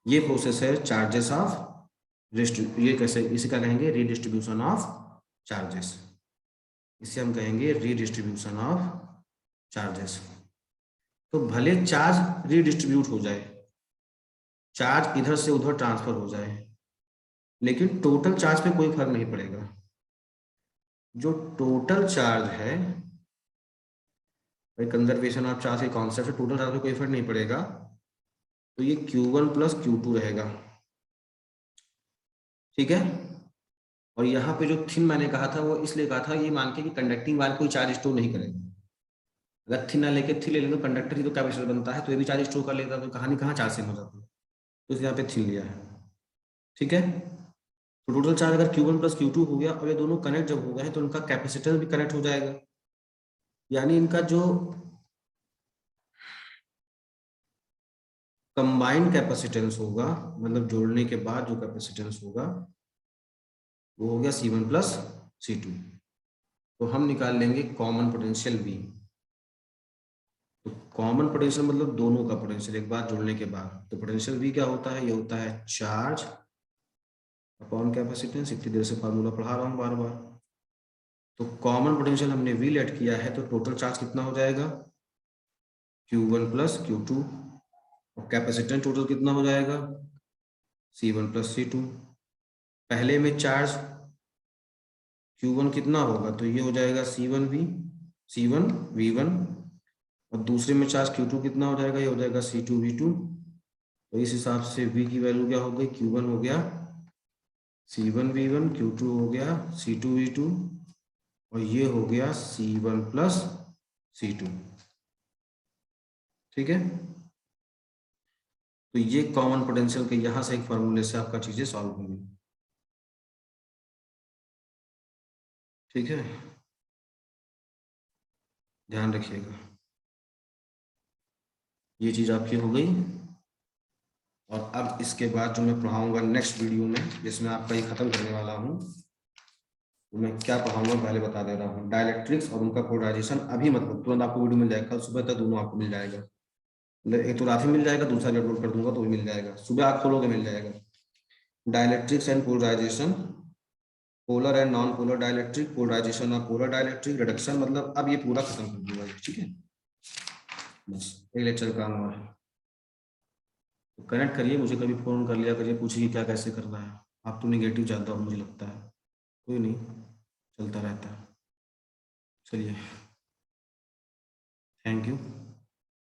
ये प्रोसेस है चार्जेस ऑफ ये कैसे, इसी का कहेंगे रीडिस्ट्रीब्यूशन ऑफ चार्जेस। इसे हम कहेंगे रीडिस्ट्रीब्यूशन ऑफ चार्जेस। तो भले चार्ज रीडिस्ट्रीब्यूट हो जाए, चार्ज इधर से उधर ट्रांसफर हो जाए, लेकिन टोटल चार्ज पे कोई फर्क नहीं पड़ेगा। जो टोटल चार्ज है, कंजर्वेशन ऑफ चार्ज के कॉन्सेप्ट से टोटल चार्ज पे कोई फर्क नहीं पड़ेगा, तो ये Q1 प्लस Q2 रहेगा। ठीक है। और यहाँ पे जो थिन मैंने कहा था वो इसलिए कहा था, ये मान के कि कंडक्टिंग वायर कोई चार्ज स्टोर नहीं करेगा। अगर थिन ना लेके थिन ले लें तो कंडक्टर ही तो कैपेसिटर बनता है, तो ये भी चार्ज स्टोर कर लेता, तो कहानी कहाँ चार्ज सेम हो जाती है। तो इस यहाँ पे थिन लिया है। ठीक है। तो टोटल चार्ज अगर Q1 प्लस Q2 हो गया और ये दोनों कनेक्ट जब हो गए हैं तो उनका कैपेसिटेंस भी कनेक्ट हो जाएगा। यानी इनका जो कंबाइंड कैपेसिटेंस होगा, मतलब जोड़ने के बाद जो कैपेसिटेंस होगा वो हो गया C1 प्लस C2। तो हम निकाल लेंगे कॉमन पोटेंशियल V। तो कॉमन पोटेंशियल मतलब दोनों का पोटेंशियल एक बार जोड़ने के बाद। तो पोटेंशियल V क्या होता है, ये होता है चार्ज अपॉन कैपेसिटेंस। इतनी देर से फार्मूला पढ़ा रहा हूँ बार बार। तो कॉमन पोटेंशियल हमने V लेट किया है, तो टोटल चार्ज कितना हो जाएगा, Q1 प्लस Q2। और कैपेसिटेंस टोटल कितना हो जाएगा, C1 प्लस C2। पहले में चार्ज Q1 कितना होगा, तो ये हो जाएगा C1 V1। और दूसरे में चार्ज Q2 कितना हो जाएगा, ये हो जाएगा C2 V2। तो इस हिसाब से V की वैल्यू क्या हो गई, Q1 हो गया C1 V1, Q2 हो गया C2 V2, और ये हो गया C1 प्लस C2। ठीक है। तो ये कॉमन पोटेंशियल के यहां से एक फॉर्मूले से आपका चीजें सॉल्व होंगी। ठीक है, ध्यान रखिएगा। ये चीज आपकी हो गई। और अब इसके बाद जो मैं पढ़ाऊंगा नेक्स्ट वीडियो में, जिसमें आपका ये खत्म करने वाला हूँ, तो मैं क्या पढ़ाऊंगा पहले बता दे रहा हूँ। डाइलेक्ट्रिक्स और उनका पोलराइजेशन अभी मतलब तुरंत आपको वीडियो मिल जाएगा, कल सुबह तक दोनों आपको मिल जाएगा। मतलब एक तो रात में मिल जाएगा, दूसरा भी अपलोड कर दूंगा तो भी मिल जाएगा, सुबह आप खोलोगे मिल जाएगा। Dielectrics and polarisation, polar and non polar dielectric, polarisation of polar dielectric, reduction, मतलब अब ये पूरा खत्म कर दूंगा। ठीक है, बस एक लेक्चर काम हुआ है। तो कनेक्ट करिए, मुझे कभी फोन कर लिया करिए, पूछिए क्या कैसे करना है। आप तो निगेटिव ज़्यादा हो मुझे लगता है, कोई नहीं, चलता रहता है। चलिए, थैंक यू।